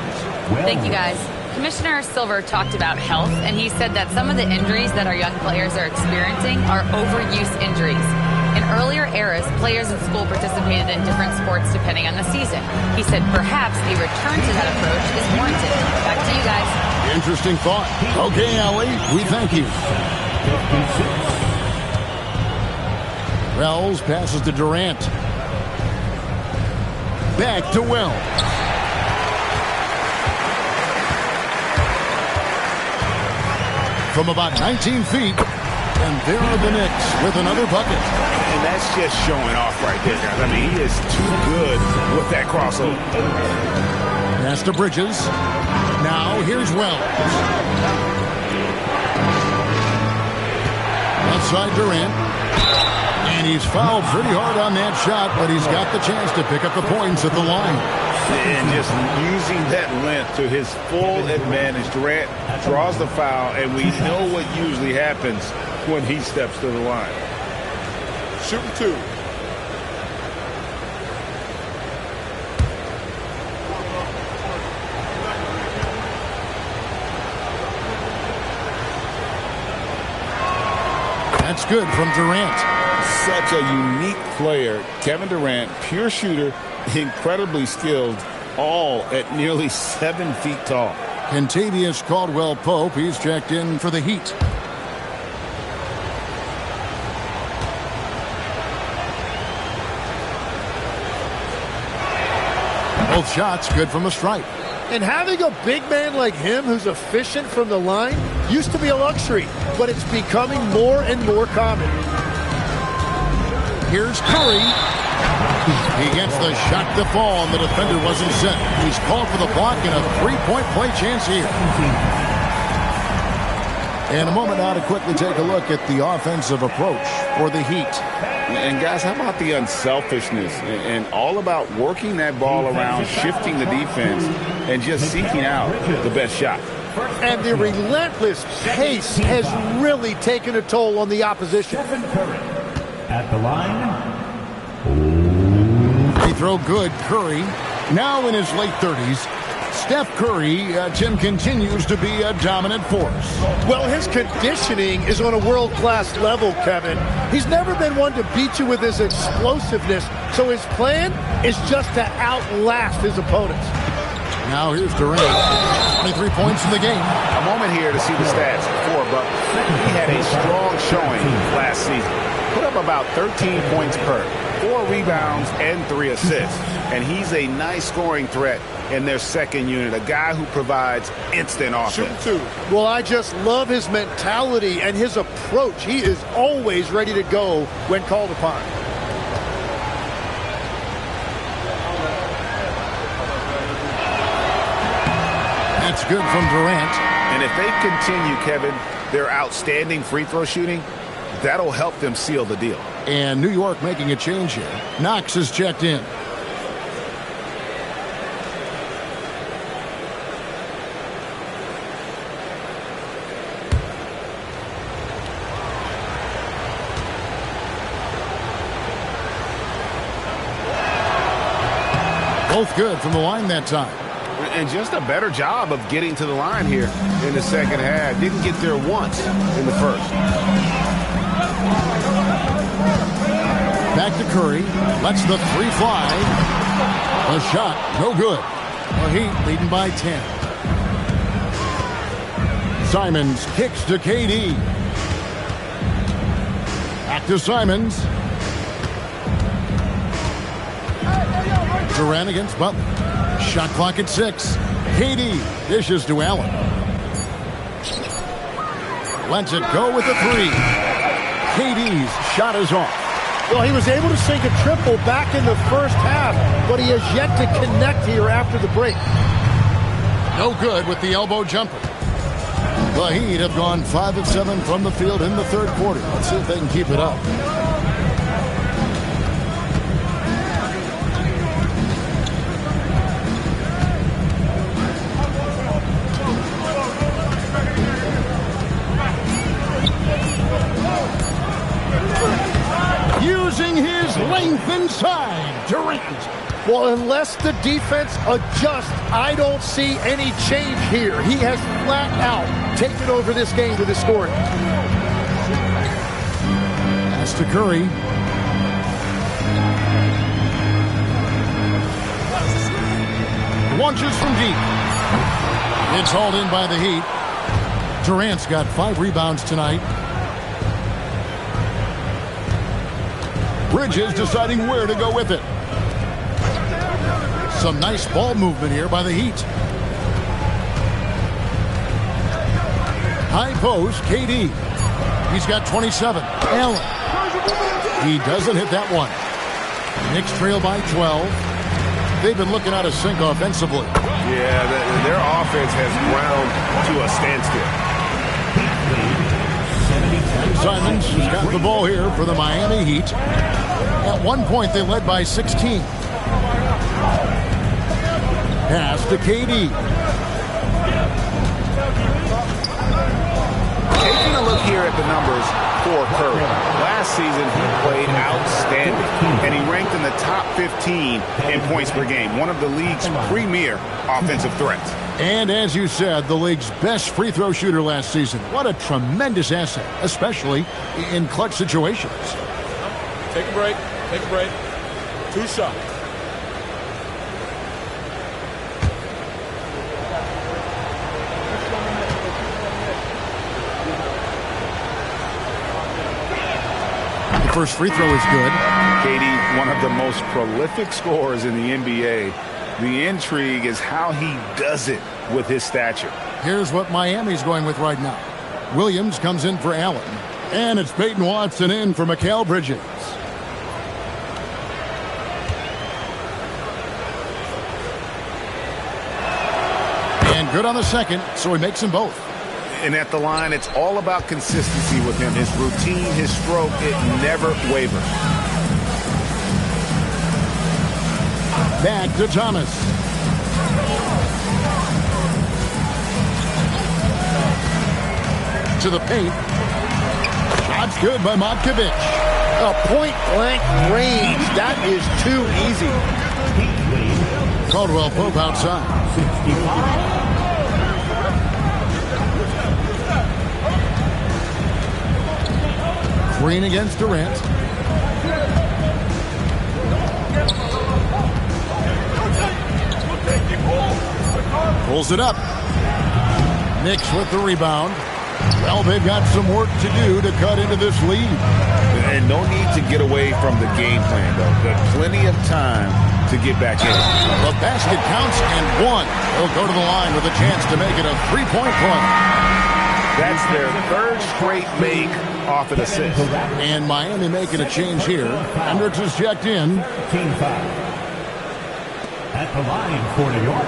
Thank you, guys. Commissioner Silver talked about health, and he said that some of the injuries that our young players are experiencing are overuse injuries. In earlier eras, players in school participated in different sports depending on the season. He said perhaps a return to that approach is warranted. Back to you guys. Interesting thought. Okay, Allie, we thank you. Wells passes to Durant. Back to Wells. From about 19 feet, and there are the Knicks with another bucket. And that's just showing off right there, guys. I mean, he is too good with that crossover. Pass to Bridges. Now here's Wells. Outside Durant. And he's fouled pretty hard on that shot, but he's got the chance to pick up the points at the line. And just using that length to his full advantage. Durant draws the foul, and we know what usually happens when he steps to the line. Shooting 2. That's good from Durant. Such a unique player. Kevin Durant, pure shooter, incredibly skilled, all at nearly 7 feet tall. Kentavious Caldwell-Pope, he's checked in for the Heat. Both shots good from the stripe. And having a big man like him who's efficient from the line used to be a luxury, but it's becoming more and more common. Here's Curry. He gets the shot to fall, and the defender wasn't set. He's called for the block and a three-point play chance here. And a moment now to quickly take a look at the offensive approach for the Heat. And guys, how about the unselfishness and all about working that ball around, shifting the defense, and just seeking out the best shot. And the relentless pace has really taken a toll on the opposition. At the line. Free throw good, Curry. Now in his late 30s. Steph Curry, Tim, continues to be a dominant force. Well, his conditioning is on a world-class level, Kevin. He's never been one to beat you with his explosiveness, so his plan is just to outlast his opponents. Now here's Durant. 23 points in the game. A moment here to see the stats for Butler. He had a strong showing last season. Put up about 13 points per, 4 rebounds, and 3 assists. And he's a nice scoring threat in their second unit, a guy who provides instant offense. Shooting 2. Well, I just love his mentality and his approach. He is always ready to go when called upon. That's good from Durant. And if they continue, Kevin, their outstanding free throw shooting, that'll help them seal the deal. And New York making a change here. Knox is checked in. Both good from the line that time. And just a better job of getting to the line here in the second half. Didn't get there once in the first. Back to Curry. Lets the three fly. The shot, no good. The Heat leading by 10. Simons kicks to KD. Back to Simons. Durant against Butler. Shot clock at 6. KD dishes to Allen. Lets it go with the three. KD's shot is off. Well, he was able to sink a triple back in the first half, but he has yet to connect here after the break. No good with the elbow jumper. The Heat have gone 5 of 7 from the field in the third quarter. Let's see if they can keep it up. Using his length inside, Durant. Well, unless the defense adjusts, I don't see any change here. He has flat out taken over this game with his scoring. Pass to Curry. Launches from deep. It's hauled in by the Heat. Durant's got 5 rebounds tonight. Bridges deciding where to go with it. Some nice ball movement here by the Heat. High post, KD. He's got 27. Allen. He doesn't hit that one. Knicks trail by 12. They've been looking out of sync offensively. Yeah, their offense has ground to a standstill. Simons has got the ball here for the Miami Heat. At one point, they led by 16. Pass to KD. Taking a look here at the numbers for Curry. Last season, he played outstanding, and he ranked in the top 15 in points per game, one of the league's premier offensive threats. And as you said, the league's best free throw shooter last season. What a tremendous asset, especially in clutch situations. Take a break. Take a break. 2 shots. The first free throw is good. KD, one of the most prolific scorers in the NBA. The intrigue is how he does it with his stature. Here's what Miami's going with right now. Williams comes in for Allen. And it's Peyton Watson in for Mikal Bridges. And good on the second, so he makes them both. And at the line, it's all about consistency with him. His routine, his stroke, it never wavers. Back to Thomas. To the paint. Shot's good by Matkovic. A point-blank range. That is too easy. Caldwell Pope outside. 65. Green against Durant. Pulls it up. Knicks with the rebound. Well, they've got some work to do to cut into this lead. And no need to get away from the game plan, though. But plenty of time to get back in. The basket counts and one. They'll go to the line with a chance to make it a three-point play. That's their third straight make off an assist. And Miami making a change here. Hendricks is checked in. Team foul. At the line for New York.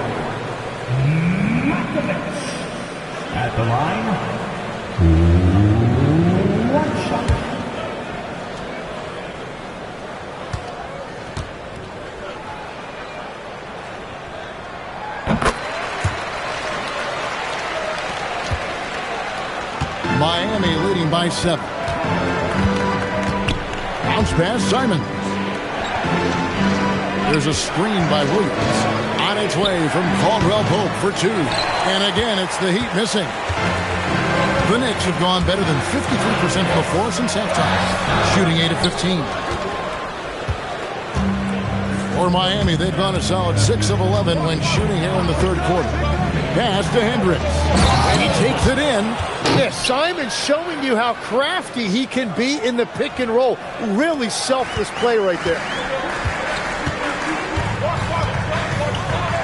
At the line. 1 shot. Miami leading by 7. Bounce pass, Simons. There's a screen by Williams. On its way from Caldwell Pope for 2. And again, it's the Heat missing. The Knicks have gone better than 53% from the floor since halftime, shooting 8 of 15. For Miami, they've gone a solid 6 of 11 when shooting here in the third quarter. Pass to Hendricks. And he takes it in. Yes, Simon's showing you how crafty he can be in the pick and roll. Really selfless play right there.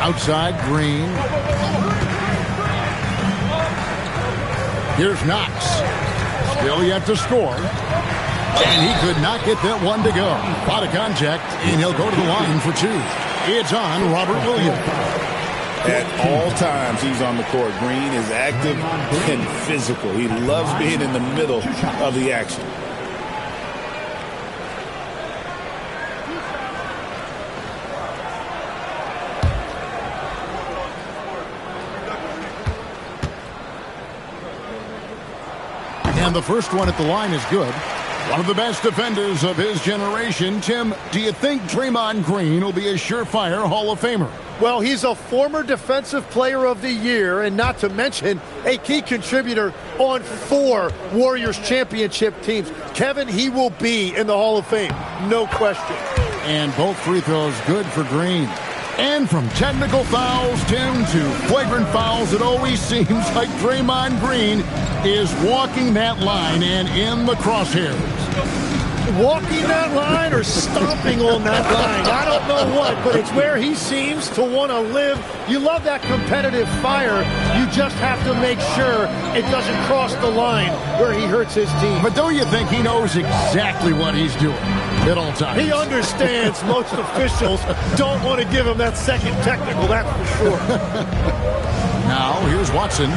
Outside, Green. Here's Knox. Still yet to score. And he could not get that one to go. Out of contact, and he'll go to the line for two. It's on Robert Williams. At all times, he's on the court. Green is active and physical. He loves being in the middle of the action. And the first one at the line is good. One of the best defenders of his generation. Tim, do you think Draymond Green will be a surefire Hall of Famer? Well, he's a former Defensive Player of the Year, and not to mention a key contributor on 4 Warriors championship teams. Kevin, he will be in the Hall of Fame, no question. And both free throws good for Green. And from technical fouls, Tim, to flagrant fouls, it always seems like Draymond Green is walking that line and in the crosshairs. Walking that line or stomping on that line. I don't know what, but it's where he seems to want to live. You love that competitive fire. You just have to make sure it doesn't cross the line where he hurts his team. But don't you think he knows exactly what he's doing at all times? He understands most officials don't want to give him that second technical, that's for sure. Now, here's Watson.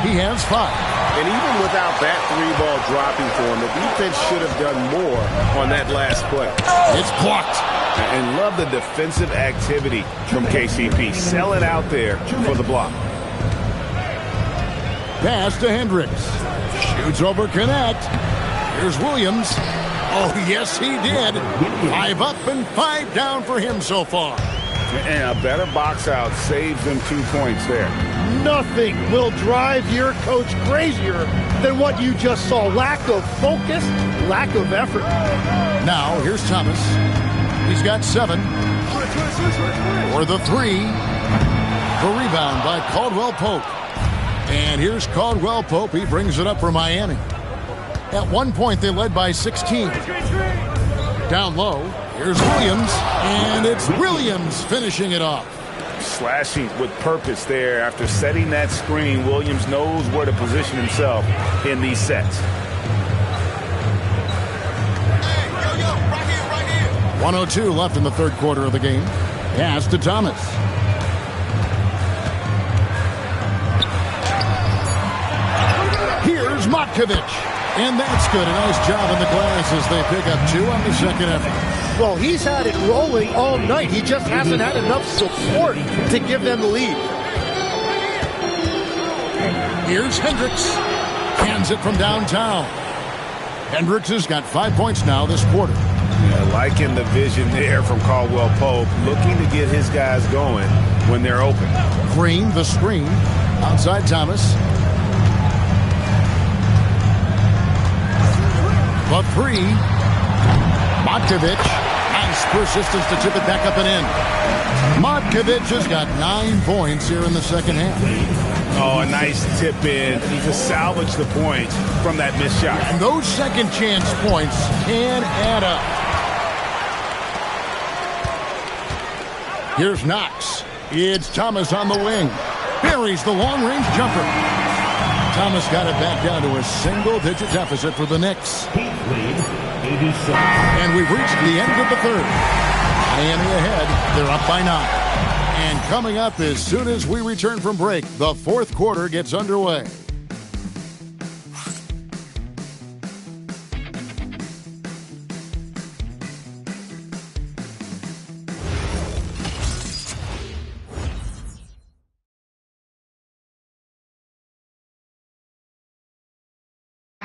He has 5. And even without that 3-ball dropping for him, the defense should have done more on that last play. It's blocked. And love the defensive activity from KCP. Sell it out there for the block. Pass to Hendricks. Shoots over Connect. Here's Williams. Oh, yes, he did. 5 up and 5 down for him so far. And a better box out saves them 2 points there. Nothing will drive your coach crazier than what you just saw. Lack of focus, lack of effort. Now, here's Thomas. He's got 7. For the 3. The rebound by Caldwell Pope. And here's Caldwell Pope. He brings it up for Miami. At one point, they led by 16. Down low, here's Williams. And it's Williams finishing it off. Slashing with purpose there. After setting that screen, Williams knows where to position himself in these sets. 1:02 left in the third quarter of the game. Pass to Thomas. Here's Matkovic. And that's good. A nice job in the glass as they pick up 2 on the second effort. Well, he's had it rolling all night. He just hasn't had enough support to give them the lead. Here's Hendricks. Hands it from downtown. Hendricks has got 5 points now this quarter. Yeah, liking the vision there from Caldwell Pope. Looking to get his guys going when they're open. Green, the screen. Outside Thomas. The 3. Matkovic. Nice persistence to tip it back up and in. Matkovic has got 9 points here in the second half. Oh, a nice tip in to salvage the points from that missed shot. And those second chance points can add up. Here's Knox. It's Thomas on the wing. Buries the long-range jumper. Thomas got it back down to a single-digit deficit for the Knicks. And we've reached the end of the third. Miami ahead. They're up by 9. And coming up as soon as we return from break, the fourth quarter gets underway.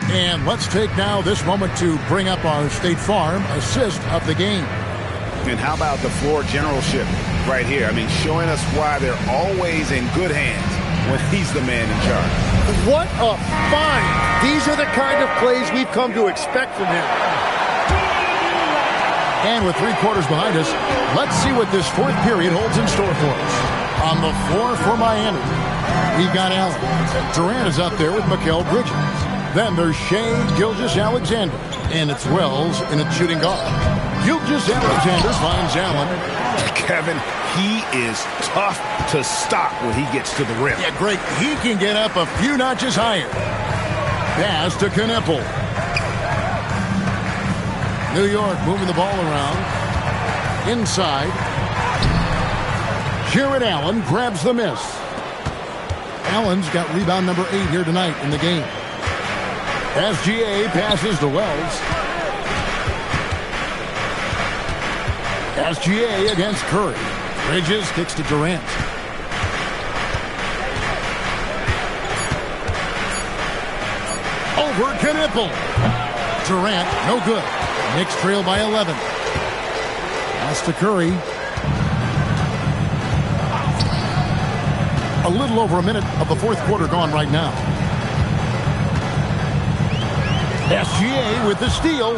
And let's take now this moment to bring up our State Farm assist of the game. And how about the floor generalship right here? I mean, showing us why they're always in good hands when he's the man in charge. What a find. These are the kind of plays we've come to expect from him. And with 3 quarters behind us, let's see what this fourth period holds in store for us. On the floor for Miami, we've got Allen. Durant is up there with Mikal Bridges. Then there's Shea Gilgeous-Alexander, and it's Wells in a shooting guard. Gilgeous-Alexander finds Allen. Kevin, he is tough to stop when he gets to the rim. Yeah, great. He can get up a few notches higher. Pass to Knepel. New York moving the ball around. Inside. Jared Allen grabs the miss. Allen's got rebound number 8 here tonight in the game. SGA passes to Wells. SGA against Curry. Bridges kicks to Durant. Over Knipple. Durant, no good. Knicks trail by 11. Pass to Curry. A little over a minute of the fourth quarter gone right now. SGA with the steal.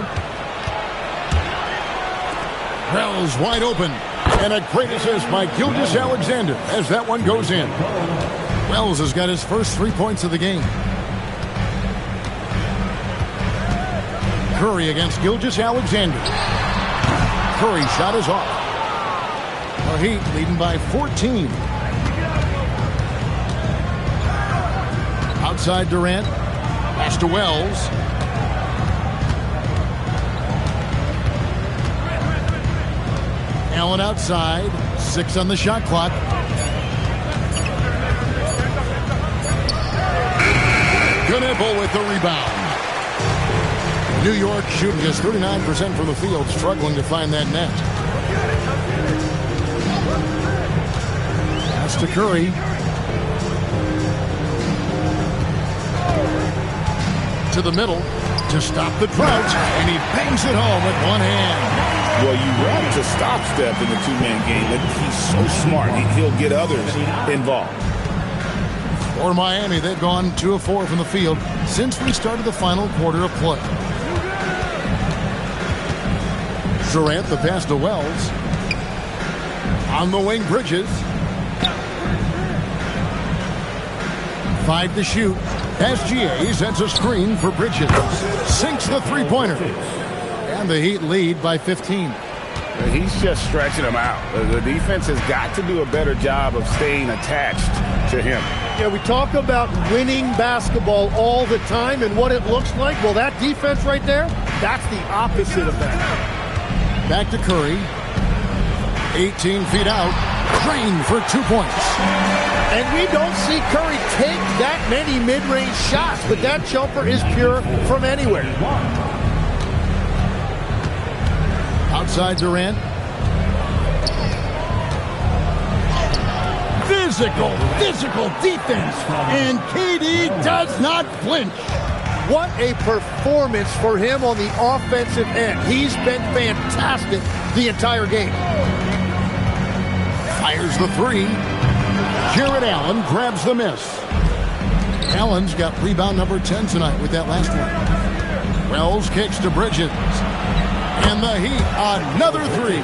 Wells wide open. And a great assist by Gilgeous-Alexander as that one goes in. Wells has got his first 3 points of the game. Curry against Gilgeous-Alexander. Curry shot is off. The Heat leading by 14. Outside Durant. Pass to Wells. Allen outside. 6 on the shot clock. Knipple with the rebound. New York shooting just 39% from the field, struggling to find that net. Pass to Curry. To the middle to stop the drought, and he bangs it home with one hand. Well, you want to stop Steph in the two-man game, but he's so smart. He'll get others involved. For Miami, they've gone 2 of 4 from the field since we started the final quarter of play. Durant, the pass to Wells. On the wing, Bridges. 5 to shoot. SGA sets a screen for Bridges. Sinks the three-pointer. And the Heat lead by 15. He's just stretching them out. The defense has got to do a better job of staying attached to him. Yeah, we talk about winning basketball all the time and what it looks like. Well, that defense right there, that's the opposite of that. Back to Curry. 18 feet out. Drained for 2 points. And we don't see Curry take that many mid-range shots, but that jumper is pure from anywhere. Outside Durant. Physical defense. And KD does not flinch. What a performance for him on the offensive end. He's been fantastic the entire game. Fires the 3. Jared Allen grabs the miss. Allen's got rebound number 10 tonight with that last one. Wells kicks to Bridges. And the Heat, another 3.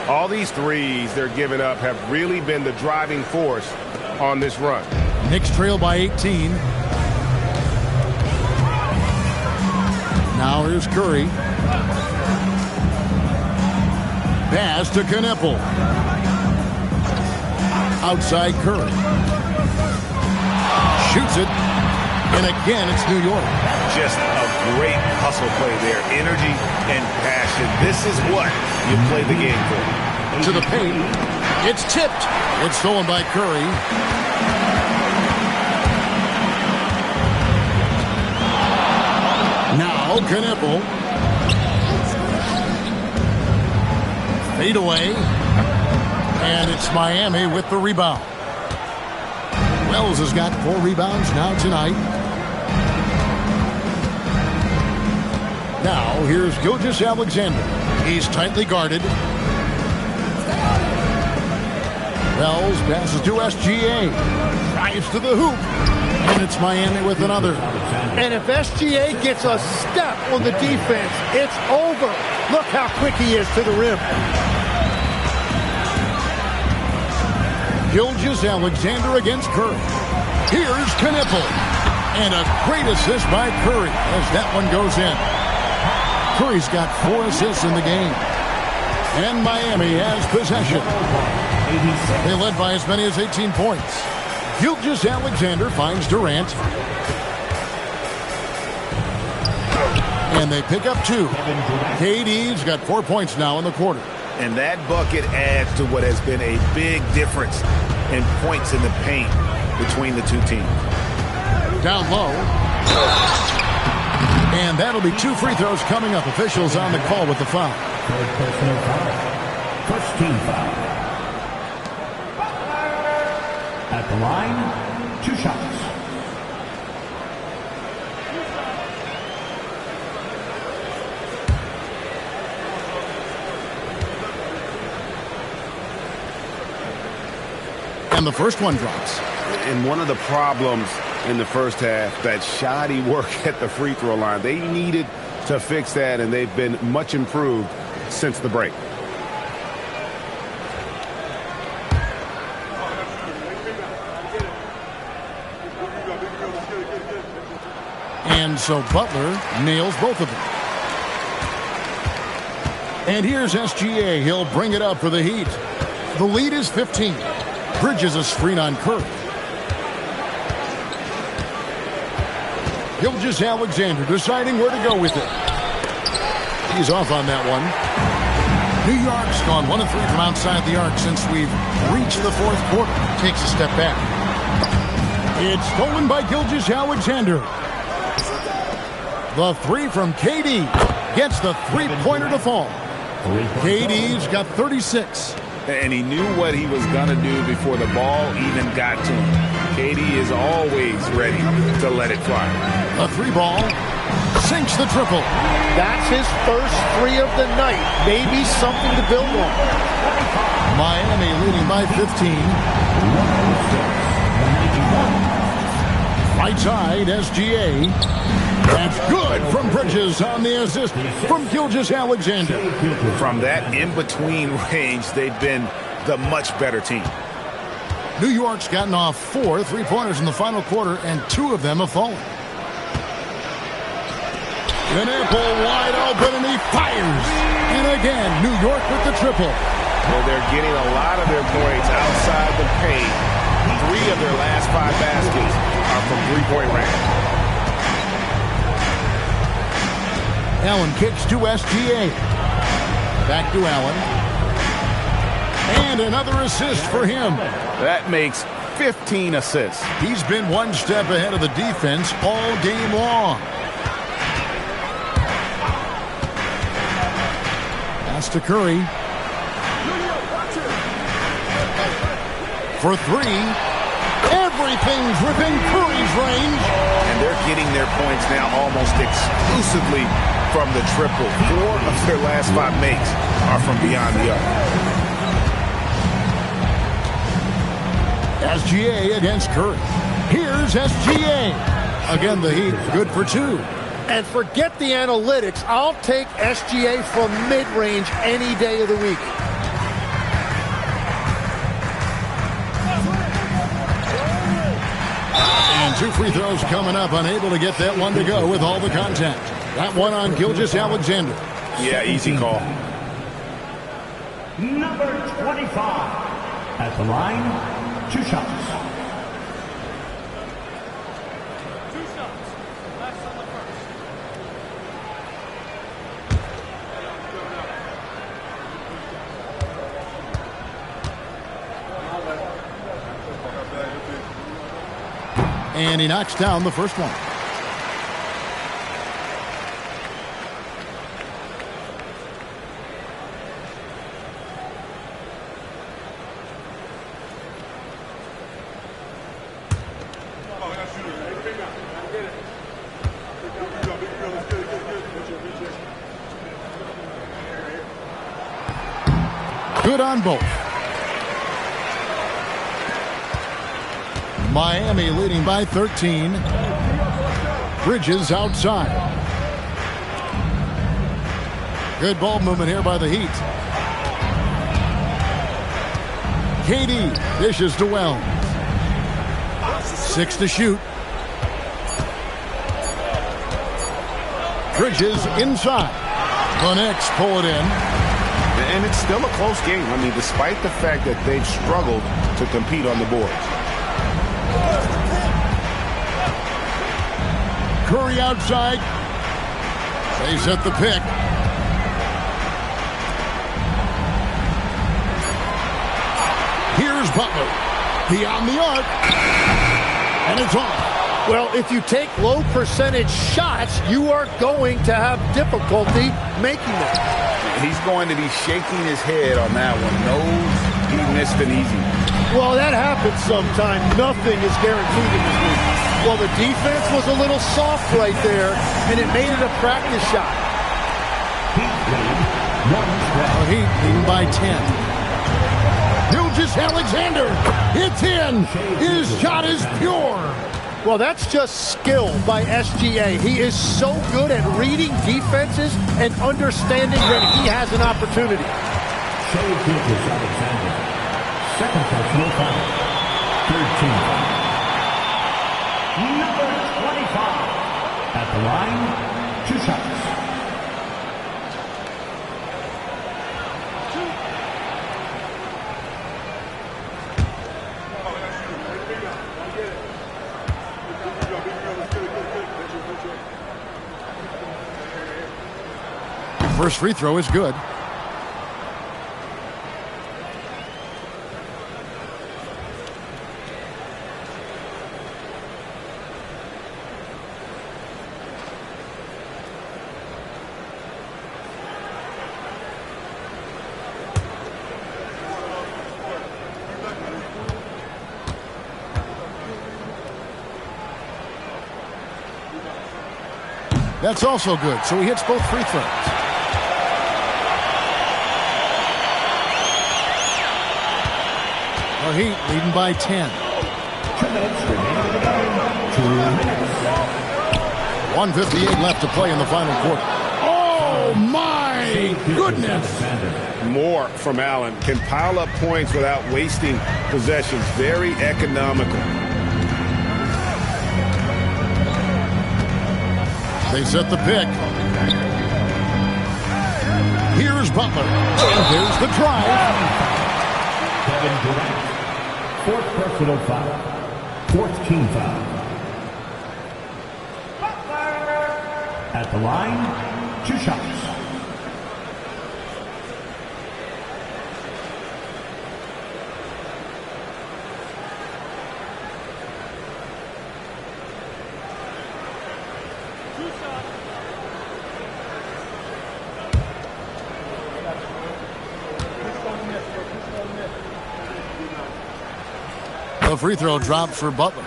All these threes they're giving up have really been the driving force on this run. Knicks trail by 18. Now here's Curry. Pass to Knipple. Outside Curry. Shoots it. And again, it's New York. Just a great hustle play there. Energy and passion. This is what you play the game for. To the paint. It's tipped. It's stolen by Curry. Now Knipple. Fade away. And it's Miami with the rebound. Wells has got 4 rebounds now tonight. Now here's Gilgeous-Alexander. He's tightly guarded. Wells passes to SGA. Drives to the hoop. And it's Miami with another. And if SGA gets a step on the defense, it's over. Look how quick he is to the rim. Gilgeous-Alexander against Curry. Here's Knipple. And a great assist by Curry as that one goes in. Curry's got 4 assists in the game. And Miami has possession. They led by as many as 18 points. Gilgeous-Alexander finds Durant. And they pick up 2. KD's got 4 points now in the quarter. And that bucket adds to what has been a big difference in points in the paint between the two teams. Down low. And that'll be 2 free throws coming up. Officials on the call with the foul. Third personal foul. First team foul. At the line, 2 shots. And the first one drops. And one of the problems in the first half, that shoddy work at the free throw line. They needed to fix that, and they've been much improved since the break. And so Butler nails both of them. And here's SGA. He'll bring it up for the Heat. The lead is 15. Bridges a screen on Curry. Gilgeous-Alexander deciding where to go with it. He's off on that one. New York's gone 1 of 3 from outside the arc since we've reached the fourth quarter. Takes a step back. It's stolen by Gilgeous-Alexander. The 3 from KD gets the three-pointer to fall. KD's got 36. And he knew what he was going to do before the ball even got to him. KD is always ready to let it fly. A 3-ball sinks the triple. That's his first 3 of the night. Maybe something to build on. Miami leading by 15. Right side, SGA. That's good from Bridges on the assist from Gilgeous-Alexander. From that in-between range, they've been the much better team. New York's gotten off 4 3-pointers in the final quarter, and 2 of them have fallen. An ample wide open, and he fires. And again, New York with the triple. Well, they're getting a lot of their points outside the paint. 3 of their last 5 baskets are from three-point range. Allen kicks to SGA. Back to Allen. And another assist for him. That makes 15 assists. He's been 1 step ahead of the defense all game long. Pass to Curry. For 3. Everything's within Curry's range. And they're getting their points now almost exclusively from the triple. 4 of their last 5 makes are from beyond the arc. SGA against Curry. Here's SGA. Again, the Heat good for 2. And forget the analytics. I'll take SGA from mid-range any day of the week. And 2 free throws coming up. Unable to get that one to go with all the contact. That one on Gilgeous-Alexander. Yeah, easy call. Number 25. At the line, 2 shots. Last on the first. And he knocks down the first one. Good on both. Miami leading by 13. Bridges outside. Good ball movement here by the Heat. KD dishes to Wells. 6 to shoot. Bridges inside. The Knicks pull it in. And it's still a close game. I mean, despite the fact that they've struggled to compete on the boards. Curry outside. They set the pick. Here's Butler. Beyond the arc. And it's off. Well, if you take low percentage shots, you are going to have difficulty making them. He's going to be shaking his head on that one. Knows he missed an easy one. Well, that happens sometimes. Nothing is guaranteed in this league. Well, the defense was a little soft right there, and it made it a practice shot. Heat leading by 10. Gilgeous-Alexander. It's in. His shot is pure. Well, that's just skill by SGA. He is so good at reading defenses and understanding when he has an opportunity. Gilgeous-Alexander. Second personal foul. Third team foul. Number 25. At the line, 2 shots. First free throw is good. That's also good, so he hits both free throws. The Heat leading by 10. 1:58 left to play in the final quarter. Oh, my goodness. More from Allen. Can pile up points without wasting possessions. Very economical. They set the pick. Here's Butler. And there's the drive. Kevin Durant. Fourth personal foul. Fourth team foul. At the line, 2 shots. The free throw dropped for Butler.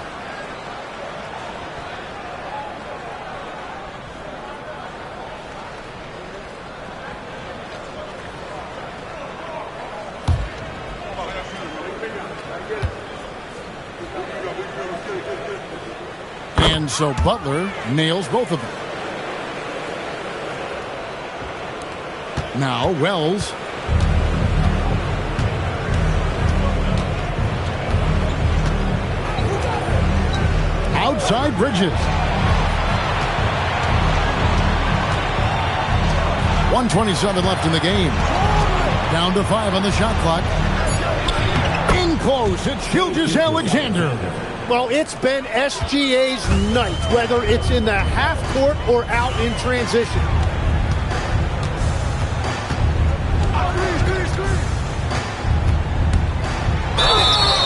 And so Butler nails both of them. Now Wells. Outside Bridges. 1:27 left in the game. Down to 5 on the shot clock. In close, it's Gilgeous-Alexander. Well, it's been SGA's night, whether it's in the half court or out in transition.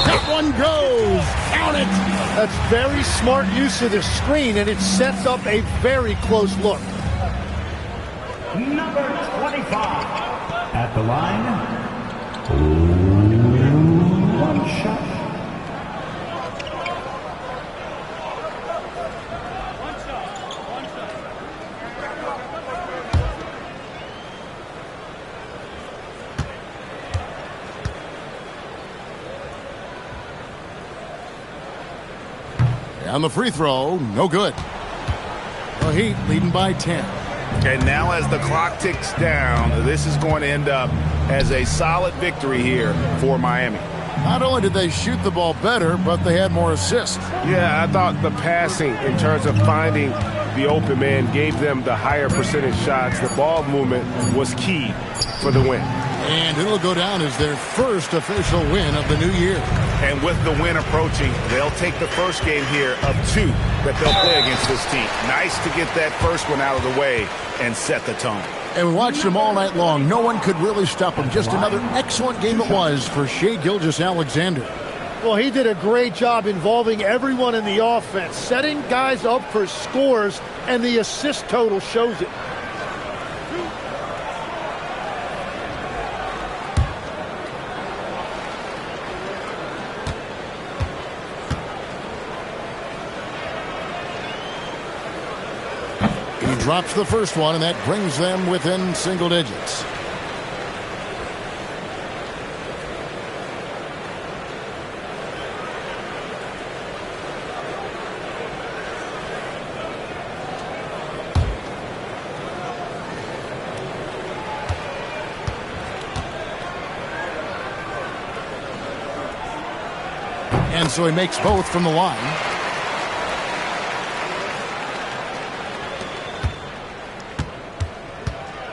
That one goes. Count it. That's very smart use of the screen, and it sets up a very close look. Number 25. At the line, 1 shot. On the free throw, no good. The Heat leading by 10. And now as the clock ticks down, this is going to end up as a solid victory here for Miami. Not only did they shoot the ball better, but they had more assists. Yeah, I thought the passing in terms of finding the open man gave them the higher percentage shots. The ball movement was key for the win. And it'll go down as their first official win of the new year. And with the win approaching, they'll take the first game here of 2 that they'll play against this team. Nice to get that first one out of the way and set the tone. And we watched him all night long. No one could really stop him. Just another excellent game it was for Shai Gilgeous-Alexander. Well, he did a great job involving everyone in the offense, setting guys up for scores, and the assist total shows it. He drops the first one, and that brings them within single digits. And so he makes both from the line.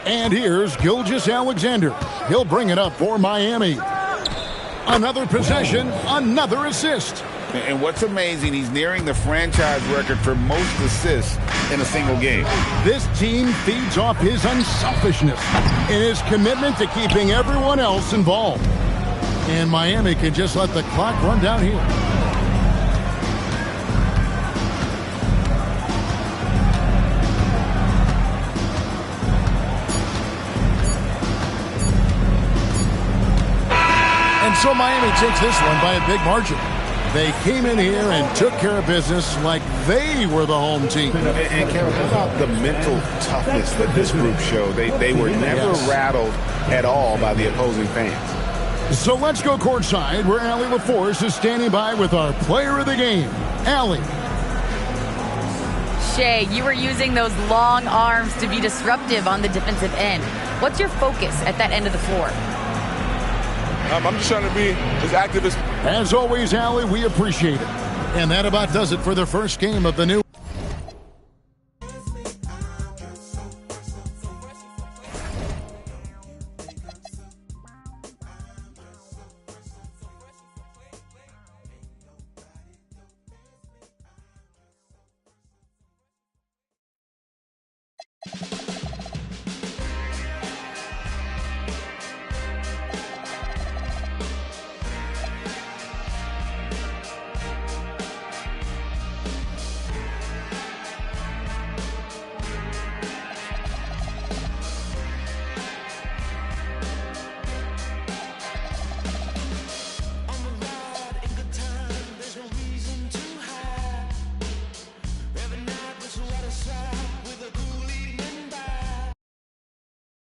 And here's Gilgeous-Alexander. He'll bring it up for Miami. Another possession, another assist. And what's amazing, he's nearing the franchise record for most assists in a single game. This team feeds off his unselfishness and his commitment to keeping everyone else involved. And Miami can just let the clock run down here. And so Miami takes this one by a big margin. They came in here and took care of business like they were the home team. And Kevin, how about the mental toughness that this group showed? They were never rattled at all by the opposing fans. So let's go courtside where Allie LaForce is standing by with our player of the game, Allie. Shai, you were using those long arms to be disruptive on the defensive end. What's your focus at that end of the floor? I'm just trying to be as active as... As always, Allie, we appreciate it. And that about does it for the first game of the new...